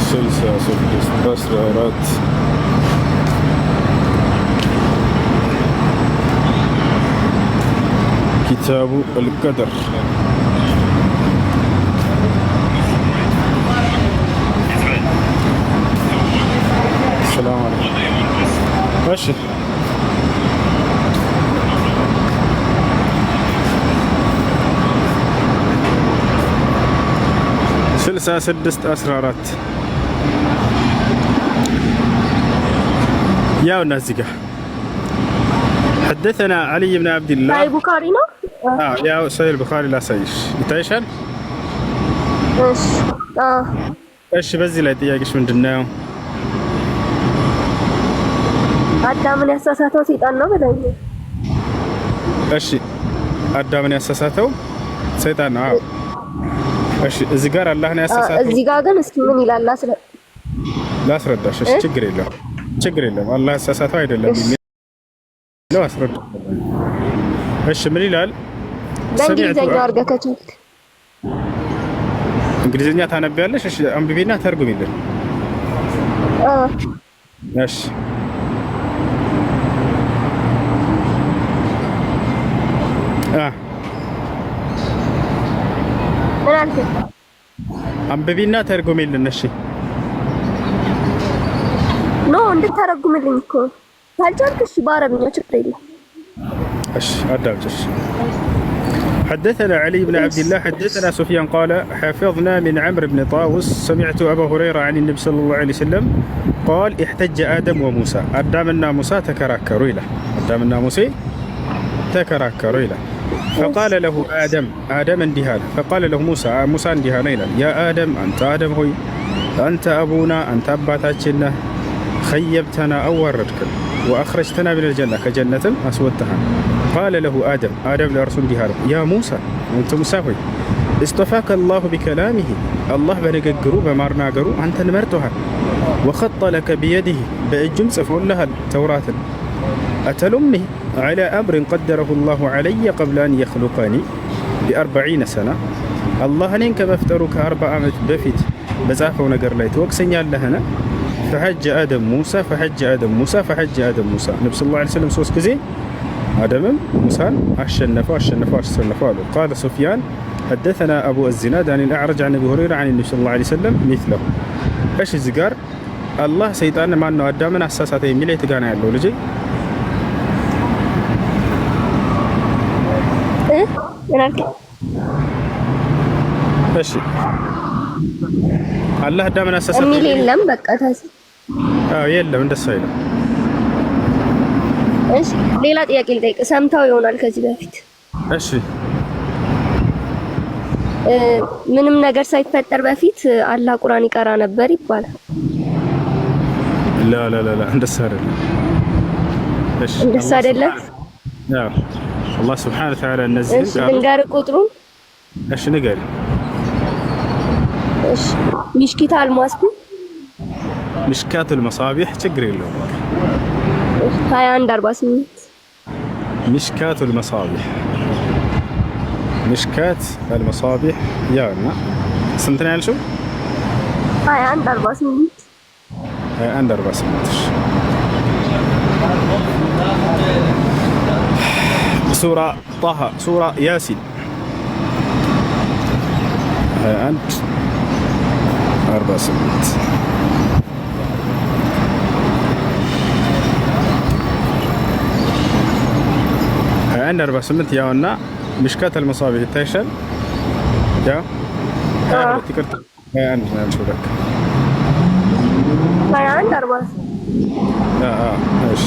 66 14 كتاب القدر 6614 ያው እነዚህ ጋር حدثنا علي بن عبد الله ሳይ ቡኻሪ ነው። ያው ሰሂህ ቡኻሪ ላሳይሽ ይታይሻል። እሺ በዚህ ላይ ጥያቄሽ ምንድነው? አዳምን ያሳሳተው ሰይጣን ነው በለኝ። እሺ አዳምን ያሳሳተው ሰይጣን ነው። እሺ እዚህ ጋር አላህ ነው ያሳሳተው። እዚህ ጋር ግን እስኪ ምን ይላል ላስረዳሽ። እሺ ችግር የለም አላህ ያሳሳተው አይደለም የሚለው አስረዳሽ። እሺ ምን ይላል? በእንግሊዝኛ አድርገህ ከቻልክ እንግሊዝኛ ታነቢያለሽ? እሺ አንብቢና ተርጉሚልን። እሺ አንብቢና ተርጉሚልን። እሺ ኖ እንድታረጉምልኝ እኮ ካልቻልክ እሺ በአረብኛ ችግር የለም። እሺ አዳምጪ። حدثنا علي بن عبد الله حدثنا سفيان قال حفظنا من عمرو بن طاووس سمعت أبا هريرة عن النبي صلى الله عليه وسلم قال احتج آدم وموسى آدمنا موسى تكراكروا له آدمنا موسى تكراكروا له فقال له آدم اندهاله فقال له موسى اندهاله يا آدم أنت آدم هوي أنت أبونا أنت أباتاتنا خيبتنا أو وردك وأخرجتنا من الجنة كجنة أسودتها قال له آدم لرسول دهاله يا موسى أنت موسى هوي اصطفاك الله بكلامه الله بنقروا بمارنا قروا أنت نمرتها وخط لك بيده بأجم صفون لها التوراة أتلمني على أمر قدره الله علي قبل أن يخلقني ب40 سنة الله نينك مفتروك 4 عمت بفيت بزافة ونقر ليت وكسنيا لهنا فحج آدم موسى النبي صلى الله عليه وسلم سوس كزي آدم موسى أشنفوا قال سفيان حدثنا أبو الزناد عن الأعرج عن أبي هريرة عن النبي صلى الله عليه وسلم مثله إيش الزقار الله سيطان ما أنه آدمنا أساساتين ملي تقانا يالله لجي እሺ አላህ አዳምን አሳሳተ የሚል የለም። በቃ ታስ የለም እንደሱ አይደለም። እሺ ሌላ ጥያቄ ልጠይቅ። ሰምተው ይሆናል ከዚህ በፊት እሺ ምንም ነገር ሳይፈጠር በፊት አላህ ቁርአን ይቀራ ነበር ይባላል። ላ እንደሱ አይደለም። እሺ እንደሱ አይደለም። ያው አላህ Subhanahu Wa Ta'ala እነዚህ ልንገር ቁጥሩን። እሺ ንገሪ። እሺ ሚሽኪታል ማስቡ ሚሽካቱል መሳቢህ ችግር የለውም። 2148 ሚሽካቱል መሳቢህ ሚሽካት አልመሳቢህ ያውና ስንት ነው ያልሽው? 2148 سورة طه سورة ياسين 2148 ያውና مشكات المصابيح تايشن يا تكرت 21 نمشي لك 21 ايش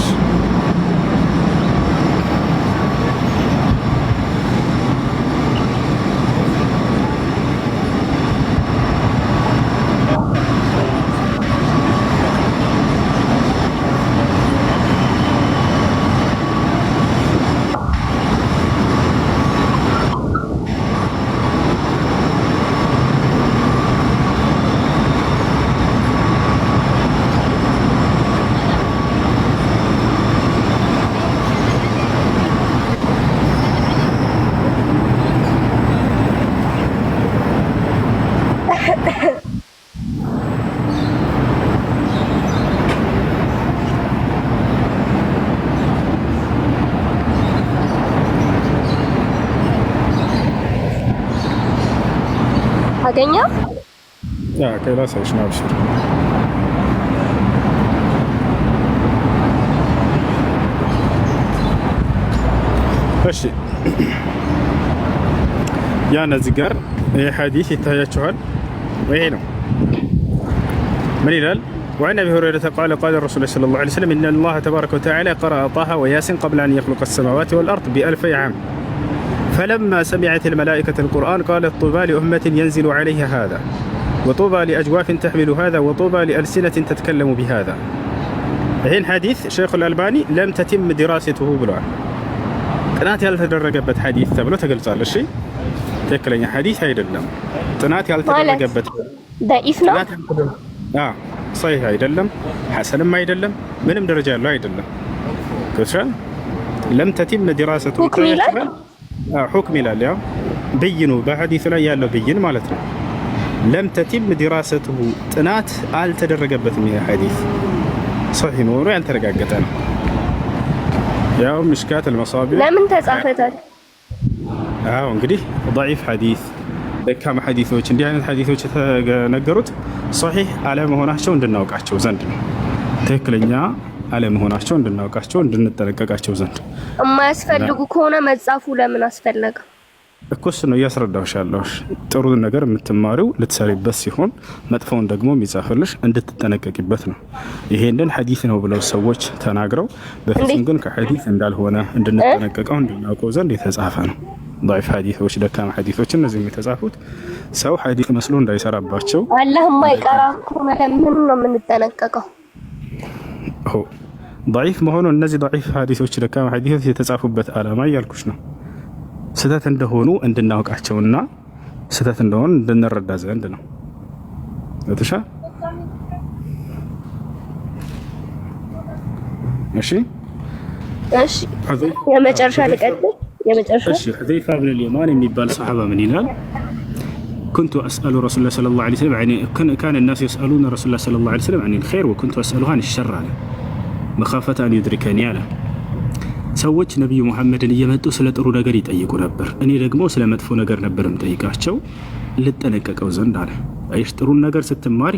አገኘው ከላሳይሽ ነው። አብሽር እሺ ያን እዚህ ጋር ይሄ ሐዲስ ይታያችኋል። ይሄ ነው ምን ይላል? وعن أبي هريرة قال قال الرسول صلى الله عليه وسلم إن الله تبارك وتعالى قرأ طه وياسين قبل أن يخلق السماوات والأرض ب1000 عام فلما سمعت الملائكة القرآن قالت طوبى لأمة ينزل عليها هذا وطوبى لأجواف تحمل هذا وطوبى لألسنة تتكلم بهذا. هين حديث شيخ الألباني لم تتم دراسته بلوان ጥናት ያልተደረገበት ሐዲስ ተብሎ ተገልጿል። እሺ ትክክለኛ ሐዲስ አይደለም። ጥናት ያልተደረገበት ضعيف ነው። صحيح አይደለም፣ ሐሰንም አይደለም፣ ምንም ደረጃ ያለው አይደለም። ከሻል لم تتم دراسته حكم ይላል። ያው በይኑ በሐዲሱ ላይ ያለው በይን ማለት ነው። لم تتم دراسته ጥናት አልተደረገበትም። ይሄ ሐዲስ صحيح ነው ያልተረጋገጠ ነው። ያው ምሽካት المصابيح ለምን ተጻፈታል? እንግዲህ ضعيف ሐዲስ ደካማ ሐዲሶች እንዲህ አይነት ሐዲሶች የተነገሩት ሶሒህ አለመሆናቸው እንድናውቃቸው ዘንድ ነው። ትክክለኛ አለመሆናቸው እንድናውቃቸው እንድንጠነቀቃቸው ዘንድ። የማያስፈልጉ ከሆነ መጻፉ ለምን አስፈለገ? እኮስ ነው እያስረዳሁሽ ያለሁሽ። ጥሩ ነገር የምትማሪው ልትሰሪበት ሲሆን መጥፎውን ደግሞ የሚጻፍልሽ እንድትጠነቀቂበት ነው። ይሄንን ሐዲስ ነው ብለው ሰዎች ተናግረው በፍጹም ግን ከሐዲስ እንዳልሆነ እንድንጠነቀቀው እንድናውቀው ዘንድ የተጻፈ ነው። ضعيف ሐዲሶች ደካማ ሐዲሶች እነዚህ የተጻፉት ሰው ሐዲስ መስሎ እንዳይሰራባቸው አላህ የማይቀራ ከሆነ ለምን ነው የምንጠነቀቀው? ضعيف መሆኑ እነዚህ ضعيف ሐዲሶች ደካማ ሐዲሶች የተጻፉበት ዓላማ እያልኩሽ ነው ስህተት እንደሆኑ እንድናውቃቸውና ስህተት እንደሆኑ እንድንረዳ ዘንድ ነው። እሺ እሺ የመጨረሻ ልቀጥል። حذيفة بن اليمان የሚባል صحابة من ይላል كنت أسأل رسول الله صلى الله عليه وسلم يعني كان الناس يسألون رسول الله صلى الله عليه وسلم عن الخير وكنت أسأله عن الشر مخافة أن يدركني على ሰዎች ነብዩ መሐመድን እየመጡ ስለ ጥሩ ነገር ይጠይቁ ነበር። እኔ ደግሞ ስለ መጥፎ ነገር ነበር የምጠይቃቸው ልጠነቀቀው ዘንድ አለ። አይሽ ጥሩን ነገር ስትማሪ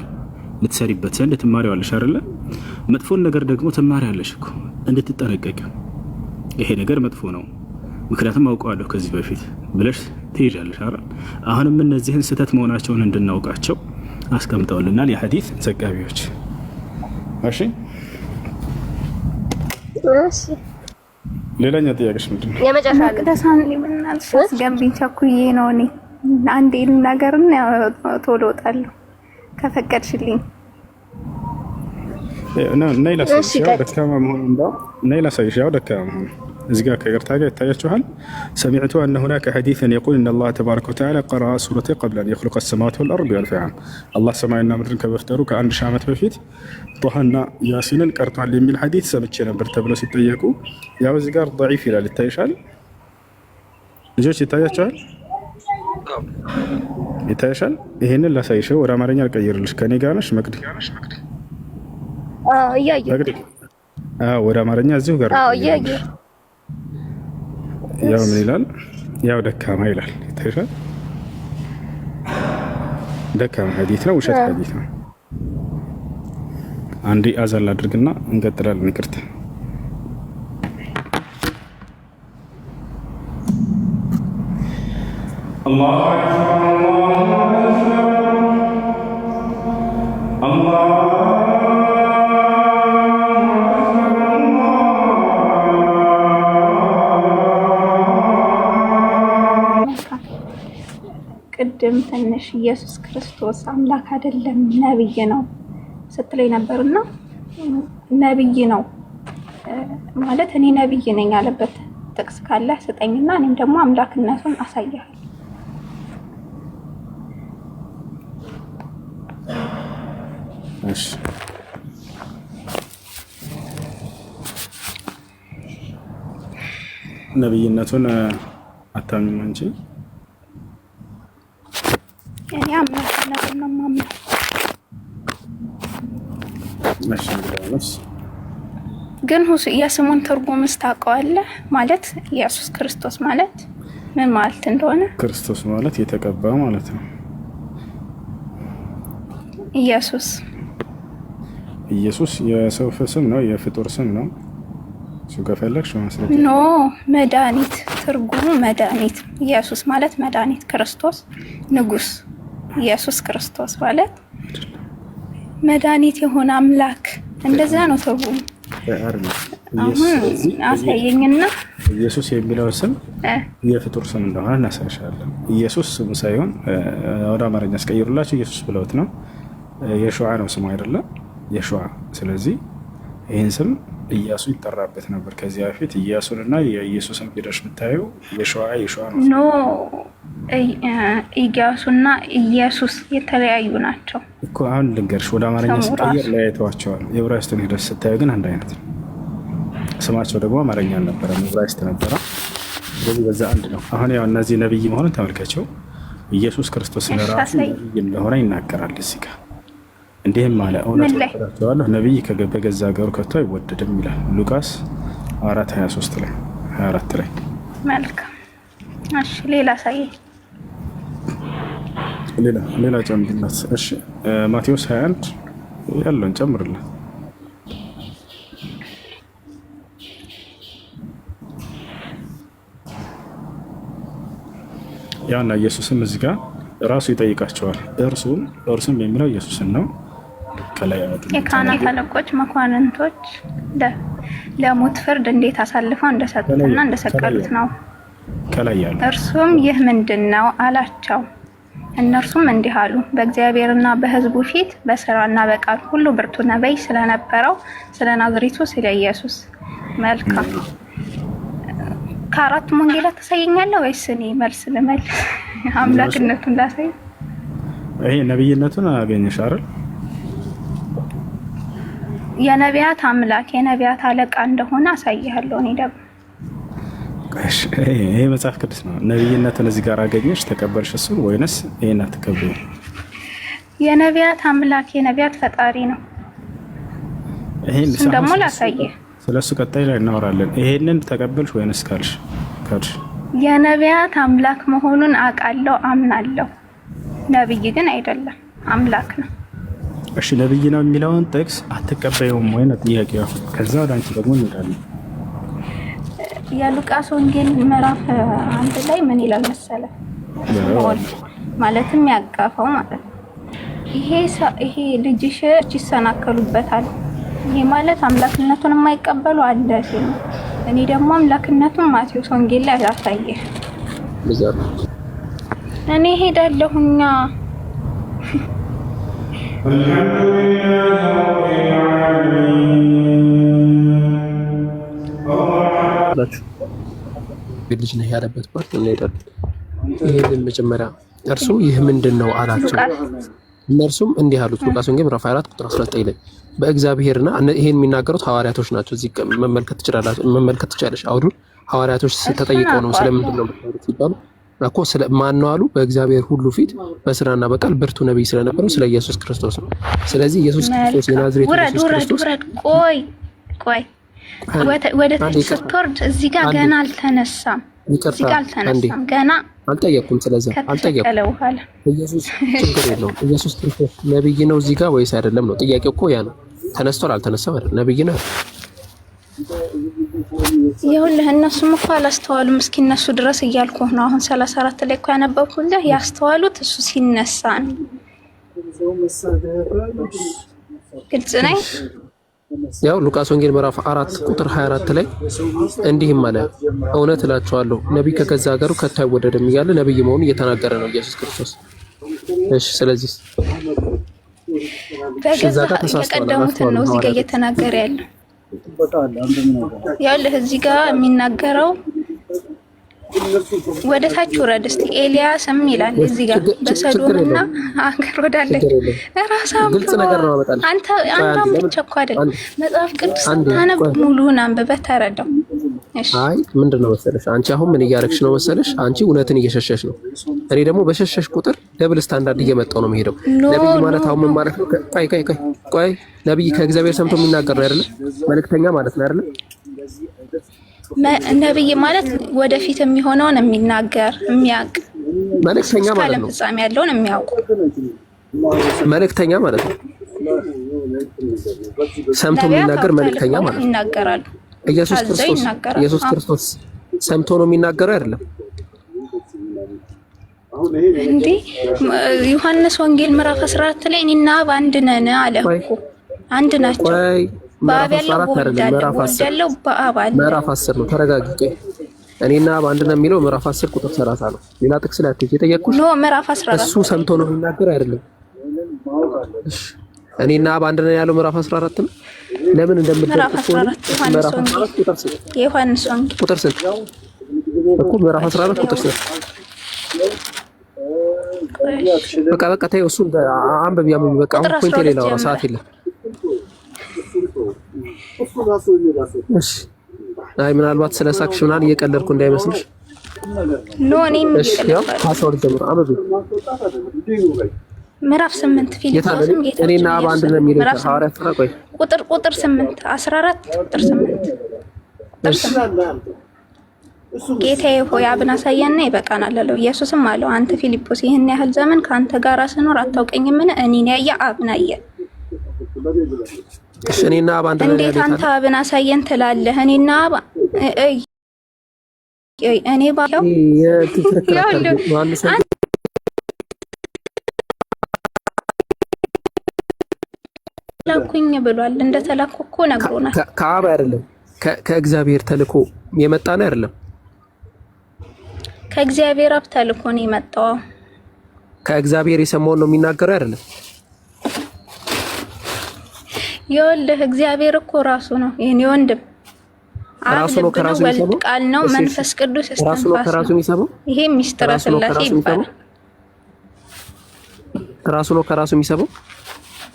ልትሰሪበት ዘንድ ትማሪዋለሽ አይደለ? መጥፎን ነገር ደግሞ ትማሪያለሽ እኮ እንድትጠነቀቂ። ይሄ ነገር መጥፎ ነው ምክንያቱም አውቀዋለሁ ከዚህ በፊት ብለሽ ትይዣለሽ አይደል? አሁንም እነዚህን ስህተት መሆናቸውን እንድናውቃቸው አስቀምጠውልናል የሐዲስ ዘጋቢዎች። እሺ ሌላኛ ጥያቄሽ ምንድነው? የመጨረሻ ቅደሳን ሊመናልሽ አስገቢኝ ቸኩዬ ነው እኔ አንዴ ነገርን ቶሎ ወጣለሁ ከፈቀድሽልኝ። ነይ ላሳይሽ ደካማ መሆኑን ነይ ላሳይሽ ደካማ መሆኑን እዚህ ጋር ከይርታ ጋር ይታያችኋል። سمعت أن هناك حديثا يقول إن الله تبارك وتعالى قرأ سورة قبل أن يخلق السماوات والأرض ب1000 عام الله سمعنا ምድርን ከመፍጠሩ ከአንድ ሺህ ዓመት በፊት ጦሃና ያሲንን ቀርቷል የሚል ሐዲስ ሰምቼ ነበር ተብለው ሲጠየቁ ያው እዚህ ጋር ضعيف ይላል። ይታይሻል ልጆች ይታያችኋል? ይታይሻል? ይሄንን ላሳይሽ ወደ አማርኛ ልቀይርልሽ። ከኔ ጋር ነሽ መቅዲ? እያየሁ ወደ አማርኛ እዚሁ ጋር እያየሁ ያው ምን ይላል? ያው ደካማ ይላል። ይታይሻል? ደካማ ሐዲስ ነው፣ ውሸት ሐዲስ ነው። አንዴ አዛል አድርግና እንቀጥላለን። ይቅርታ አላሁ አክበር አላሁ ቅድም ትንሽ ኢየሱስ ክርስቶስ አምላክ አይደለም ነብይ ነው ስትለኝ ነበርና ነብይ ነው ማለት እኔ ነብይ ነኝ ያለበት ጥቅስ ካለ ስጠኝና እኔም ደግሞ አምላክነቱን አሳያለሁ። እሺ ነብይነቱን አታምንም እንጂ እኔ አምላክነቱን ነው የማምነው። ግን የስሙን ትርጉምስ ታውቀዋለህ? ማለት ኢየሱስ ክርስቶስ ማለት ምን ማለት እንደሆነ? ክርስቶስ ማለት የተቀባ ማለት ነው። ኢየሱስ የሰው ስም ነው፣ የፍጡር ስም ነው። እሱ ከፈለግሽ ማስረጃ ኖ መድኃኒት፣ ትርጉሙ መድኃኒት። ኢየሱስ ማለት መድኃኒት፣ ክርስቶስ ንጉስ። ኢየሱስ ክርስቶስ ማለት መድኃኒት የሆነ አምላክ እንደዛ ነው ተብሎ አሳየኝና ኢየሱስ የሚለው ስም የፍጡር ስም እንደሆነ እናሳይሻለን። ኢየሱስ ስሙ ሳይሆን ወደ አማርኛ አስቀይሩላችሁ ኢየሱስ ብለውት ነው። የሸዋ ነው ስሙ አይደለም የሸዋ። ስለዚህ ይህን ስም ኢያሱ ይጠራበት ነበር ከዚህ በፊት። ኢያሱንና የኢየሱስን ፊደል ብታዩ የሸዋ ነው ኖ ኢያሱና ኢየሱስ የተለያዩ ናቸው እኮ። አሁን ልንገርሽ ወደ አማርኛ ሲቀየር ለያይተዋቸዋል። የዕብራይስጥን ሂደት ስታዩ ግን አንድ አይነት ነው። ስማቸው ደግሞ አማርኛ አልነበረም ዕብራይስጥ ነበረ። ስለዚህ በዛ አንድ ነው። አሁን ያው እነዚህ ነብይ መሆኑን ተመልከቸው። ኢየሱስ ክርስቶስ ለራሱ ነብይ እንደሆነ ይናገራል እዚህ ጋር። እንዲህም አለ እውነት እላችኋለሁ ነብይ በገዛ ሀገሩ ከቶ አይወደድም ይላል ሉቃስ 4:23 ላይ 24 ላይ። መልካም እሺ፣ ሌላ ሳይ ሌላ ጨምርላት። እሺ ማቴዎስ 21 ያለውን ጨምርላት። ያና ኢየሱስም እዚህ ጋር ራሱ ይጠይቃቸዋል። እርሱም የሚለው ኢየሱስን ነው። ከላይ የካህናት አለቆች መኳንንቶች ለሞት ፍርድ እንዴት አሳልፈው እንደሰጡትና እንደሰቀሉት ነው ከላይ ያለው። እርሱም ይህ ምንድነው አላቸው። እነርሱም እንዲህ አሉ፣ በእግዚአብሔርና በሕዝቡ ፊት በስራና በቃል ሁሉ ብርቱ ነቢይ ስለነበረው ስለ ናዝሬቱ ስለ ኢየሱስ። መልካም ከአራት ወንጌላት ታሳየኛለህ ወይስ እኔ መልስ ልመልስ? አምላክነቱን ላሳይ። ይሄ ነብይነቱን አገኘሽ አይደል? የነቢያት አምላክ የነቢያት አለቃ እንደሆነ አሳይሃለሁ። እኔ ደግሞ ይሄ መጽሐፍ ቅዱስ ነው። ነብይነቱን እዚህ ጋር አገኘሽ ተቀበልሽ እሱን ወይንስ ይሄን አትቀበይም? የነቢያት አምላክ የነቢያት ፈጣሪ ነው። እሱን ደግሞ ላሳይህ። ስለሱ ቀጣይ ላይ እናወራለን። ይሄንን ተቀበልሽ ወይንስ ካልሽ? የነቢያት አምላክ መሆኑን አውቃለሁ፣ አምናለሁ። ነብይ ግን አይደለም፣ አምላክ ነው። እሺ ነብይ ነው የሚለውን ጥቅስ አትቀበዩም ወይ ነው ጥያቄው። ከዛ ወደ አንቺ ደግሞ እንሄዳለን። የሉቃስ ወንጌል ምዕራፍ 1 ላይ ምን ይላል መሰለ? ማለትም ያቀፈው ማለት ይሄ ልጅሽ ይሰናከሉበታል። ይሄ ማለት አምላክነቱን የማይቀበሉ አለ ሲል፣ እኔ ደግሞ አምላክነቱን ማቴዎስ ወንጌል ላይ አሳየ። እኔ ሄዳለሁኛ ልጅ ነህ ያለበት ፓርት እንሄዳለን። ይሄንን መጀመሪያ እርሱ ይህ ምንድነው አላቸው። እነርሱም እንዲህ አሉት። ሉቃስ ወንጌል ምዕራፍ 24 ቁጥር 19 ላይ በእግዚአብሔርና ይሄን የሚናገሩት ሐዋርያቶች ናቸው። እዚህ መመልከት ትችላለሽ። አውዱን ሐዋርያቶች ተጠይቀው ነው ስለምንድን ነው የምታወሩት ሲባሉ እኮ ስለ ማን ነው አሉ። በእግዚአብሔር ሁሉ ፊት በስራና በቃል ብርቱ ነብይ ስለነበረው ስለ ኢየሱስ ክርስቶስ ነው። ስለዚህ ኢየሱስ ክርስቶስ የናዝሬቱ ኢየሱስ ክርስቶስ ቆይ ወደ ታች ስትወርድ እዚህ ጋር ገና አልተነሳም። እዚህ ጋር አልተነሳም ገና አልጠየቅኩም። ስለዚህ አልጠየቅኩም። ኢየሱስ ችግር የለውም። ኢየሱስ ክርስቶስ ነብይ ነው እዚህ ጋር ወይስ አይደለም ነው ጥያቄው እኮ ያ ነው። ተነስቷል አልተነሳም አይደል? ነብይ ነው። ይኸውልህ እነሱም እኮ አላስተዋሉም እስኪነሱ ድረስ እያልኩህ ነው። አሁን 34 ላይ እኮ ያነበብኩልህ ያስተዋሉት እሱ ሲነሳ ነው። ግልጽ ነኝ። ያው ሉቃስ ወንጌል ምዕራፍ 4 ቁጥር 24 ላይ እንዲህም አለ፣ እውነት እላችኋለሁ ነብይ ከገዛ ሀገሩ ከቶ አይወደድም እያለ ነብይ መሆኑን እየተናገረ ነው ኢየሱስ ክርስቶስ። እሺ ስለዚህ የቀደሙትን ነው እዚህ ጋር እየተናገረ ያለው። ያለህ እዚህ ጋር የሚናገረው ወደ ታች ወረድ እስቲ። ኤልያስም ይላል እዚህ ጋር በሰዶምና አገር ወዳለች ራሳው ግልጽ ነገር ነው አመጣለሁ። አንተም ብቻ እኮ አይደለም መጽሐፍ ቅዱስ ታነብ ሙሉን አንብበህ ተረዳው። እሺ አይ ምንድነው መሰለሽ አንቺ አሁን ምን እያረክሽ ነው መሰለሽ? አንቺ እውነትን እየሸሸሽ ነው። እኔ ደግሞ በሸሸሽ ቁጥር ደብል ስታንዳርድ እየመጣው ነው የሚሄደው። ነብይ ማለት አሁን ምን ማለት ነው? ቆይ ነብይ ከእግዚአብሔር ሰምቶ የሚናገር ነው አይደል? መልእክተኛ ማለት ነው አይደል? ነብይ ማለት ወደፊት የሚሆነውን የሚናገር የሚያውቅ መልእክተኛ ማለት ነው። ፍጻሜ ያለውን የሚያውቅ መልእክተኛ ማለት ነው። ሰምቶ የሚናገር መልእክተኛ ማለት ነው። ይናገራሉ። ኢየሱስ ክርስቶስ ሰምቶ ነው የሚናገረው አይደለም? እንዴ ዮሐንስ ወንጌል ምዕራፍ 14 ላይ እኔና አብ አንድ ነን አለ እኮ። አንድ ናቸው። በአብ ያለው ወልድ አለ፣ ወልድ ያለው በአብ አለ። ምዕራፍ 10 ነው። ተረጋግጤ እኔና አብ አንድ ነው የሚለው ምዕራፍ 10 ቁጥር 30 ነው። ሌላ ጥቅስ ላይ አትይዤ የጠየቅኩሽ ነው። ምዕራፍ 14 እሱ ሰምቶ ነው የሚናገር አይደለም። እሺ እኔና አብ አንድ ነው ያለው ምዕራፍ 14 ነው። ለምን እንደምትደርቁ ምዕራፍ 14 ቁጥር ስንት? የዮሐንስ ወንጌል ቁጥር ስንት እኮ ምዕራፍ 14 ቁጥር ስንት? በቃ ተይው፣ እሱ አንብብ ያመኝ። በቃ አሁን ፖይንት የሌለው ነው፣ ሰዓት የለም። እሺ አይ ምናልባት ስለ ሳክሽ ምናምን እየቀለድኩ እንዳይመስልሽ። ኖ እኔም ያው ፓስወርድ ጀምሮ አንብብ። ምዕራፍ 8 ፊልጶስም ጌታ እኔና አብ አንድ ነው የሚለው ሐዋርያት ሥራ። ቆይ ቁጥር 8 14 ቁጥር 8 ጌታዬ ሆይ አብን አሳየንና ይበቃናል አለው። ኢየሱስም አለው አንተ ፊልጶስ ይህን ያህል ዘመን ከአንተ ጋር ስኖር አታውቀኝምን? እኔን ያየ አብን አየ። እኔና አብ አንድ ነው። እንዴት አንተ አብን አሳየን ትላለህ? እኔና አብ እኔ ባለው ላኩኝ ብሏል። እንደተላኩ እኮ ነግሮናል። ከአብ አይደለም ከእግዚአብሔር ተልኮ የመጣ ነው አይደለም? ከእግዚአብሔር አብ ተልኮ ነው የመጣው። ከእግዚአብሔር የሰማውን ነው የሚናገረው አይደለም? ይኸውልህ እግዚአብሔር እኮ ራሱ ነው። የኔ ወንድም ራሱ ነው ከራሱ የሚሰማው ቃል ነው። መንፈስ ቅዱስ ራሱ ነው ከራሱ የሚሰማው። ይሄ ሚስጥረ ሥላሴ ይባላል። ራሱ ነው ከራሱ የሚሰማው።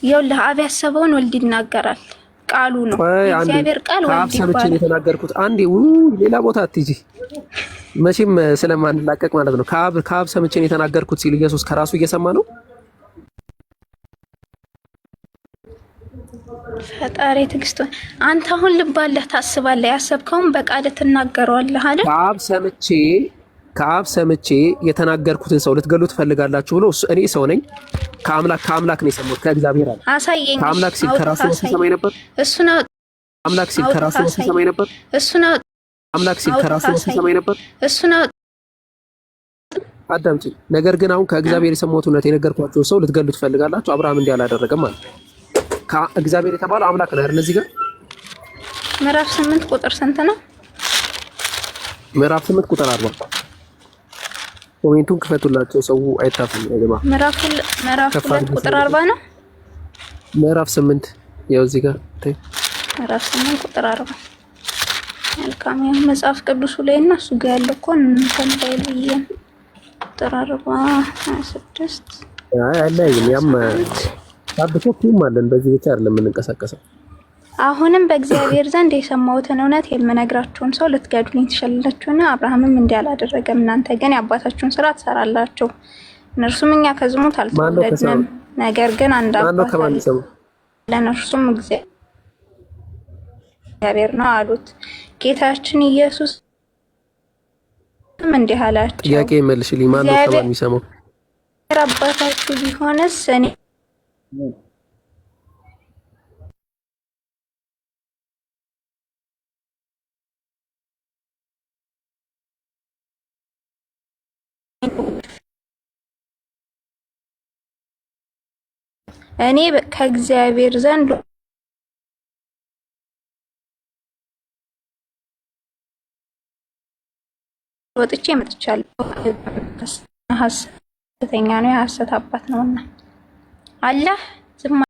ይኸውልህ አብ ያሰበውን ወልድ ይናገራል። ቃሉ ነው እግዚአብሔር ቃል ወልድ ከአብ ሰምቼ ይባላል። የተናገርኩት አንዴ ሌላ ቦታ አትይጂ መቼም ስለማንላቀቅ ማለት ነው። ከአብ ሰምቼ የተናገርኩት ሲል ኢየሱስ ከራሱ እየሰማ ነው። ፈጣሪ ትዕግስት። አንተ አሁን ልብ አለህ ታስባለህ፣ ያሰብከውን በቃል ትናገረዋለህ አይደል? ከአብ ሰምቼ የተናገርኩትን ሰው ልትገሉ ትፈልጋላችሁ ብሎ እኔ ሰው ነኝ ከአምላክ ነው የሰማሁት ከእግዚአብሔር አለ። አሳየኝ። ከአምላክ ሲል ከራሱ ነው ሲሰማኝ ነበር። እሱ ነው አምላክ ሲል ከራሱ ነው ሲሰማኝ ነበር። እሱ ነው አምላክ ሲል ከራሱ ነው ሲሰማኝ ነበር። እሱ ነው አዳምጪ። ነገር ግን አሁን ከእግዚአብሔር የሰማሁት እውነት የነገርኳችሁ ሰው ልትገሉ ትፈልጋላችሁ። አብርሃም እንዲህ አላደረገም ማለት ከእግዚአብሔር የተባለው አምላክ ነው አይደል? እዚህ ጋር ምዕራፍ 8 ቁጥር ስንት ነው? ምዕራፍ 8 ቁጥር 40 ኮሜንቱን ክፈቱላቸው፣ ሰው አይታፈም ያገባ። ምዕራፍ 2 ቁጥር 40 ነው። ምዕራፍ 8 ያው እዚህ ጋር ታይ። ምዕራፍ 8 ቁጥር 40 መልካም። ያው መጽሐፍ ቅዱሱ ላይ እና እሱ ጋር ያለው እኮ እንትን ላይ ልየን ቁጥር 40 26 አይለይም። ያም ታብቶኩም አለን። በዚህ ብቻ አይደለም የምንንቀሳቀሰው። አሁንም በእግዚአብሔር ዘንድ የሰማሁትን እውነት የምነግራችሁን ሰው ልትገድሉኝ ትችላላችሁና አብርሃምም እንዲህ አላደረገም። እናንተ ግን የአባታችሁን ስራ ትሰራላችሁ። እነርሱም እኛ ከዝሙት አልተወለድንም፣ ነገር ግን አንድ አባት አለን፣ እርሱም እግዚአብሔር ነው አሉት። ጌታችን ኢየሱስ እንዲህ አላቸው፣ ጥያቄ መልሽልኝ። ማን ነው ከማን የሚሰማው? አባታችሁ ቢሆንስ እኔ ከእግዚአብሔር ዘንድ ወጥቼ መጥቻለሁ። ሐሰተኛ ነው፣ የሐሰት አባት ነውና አላህ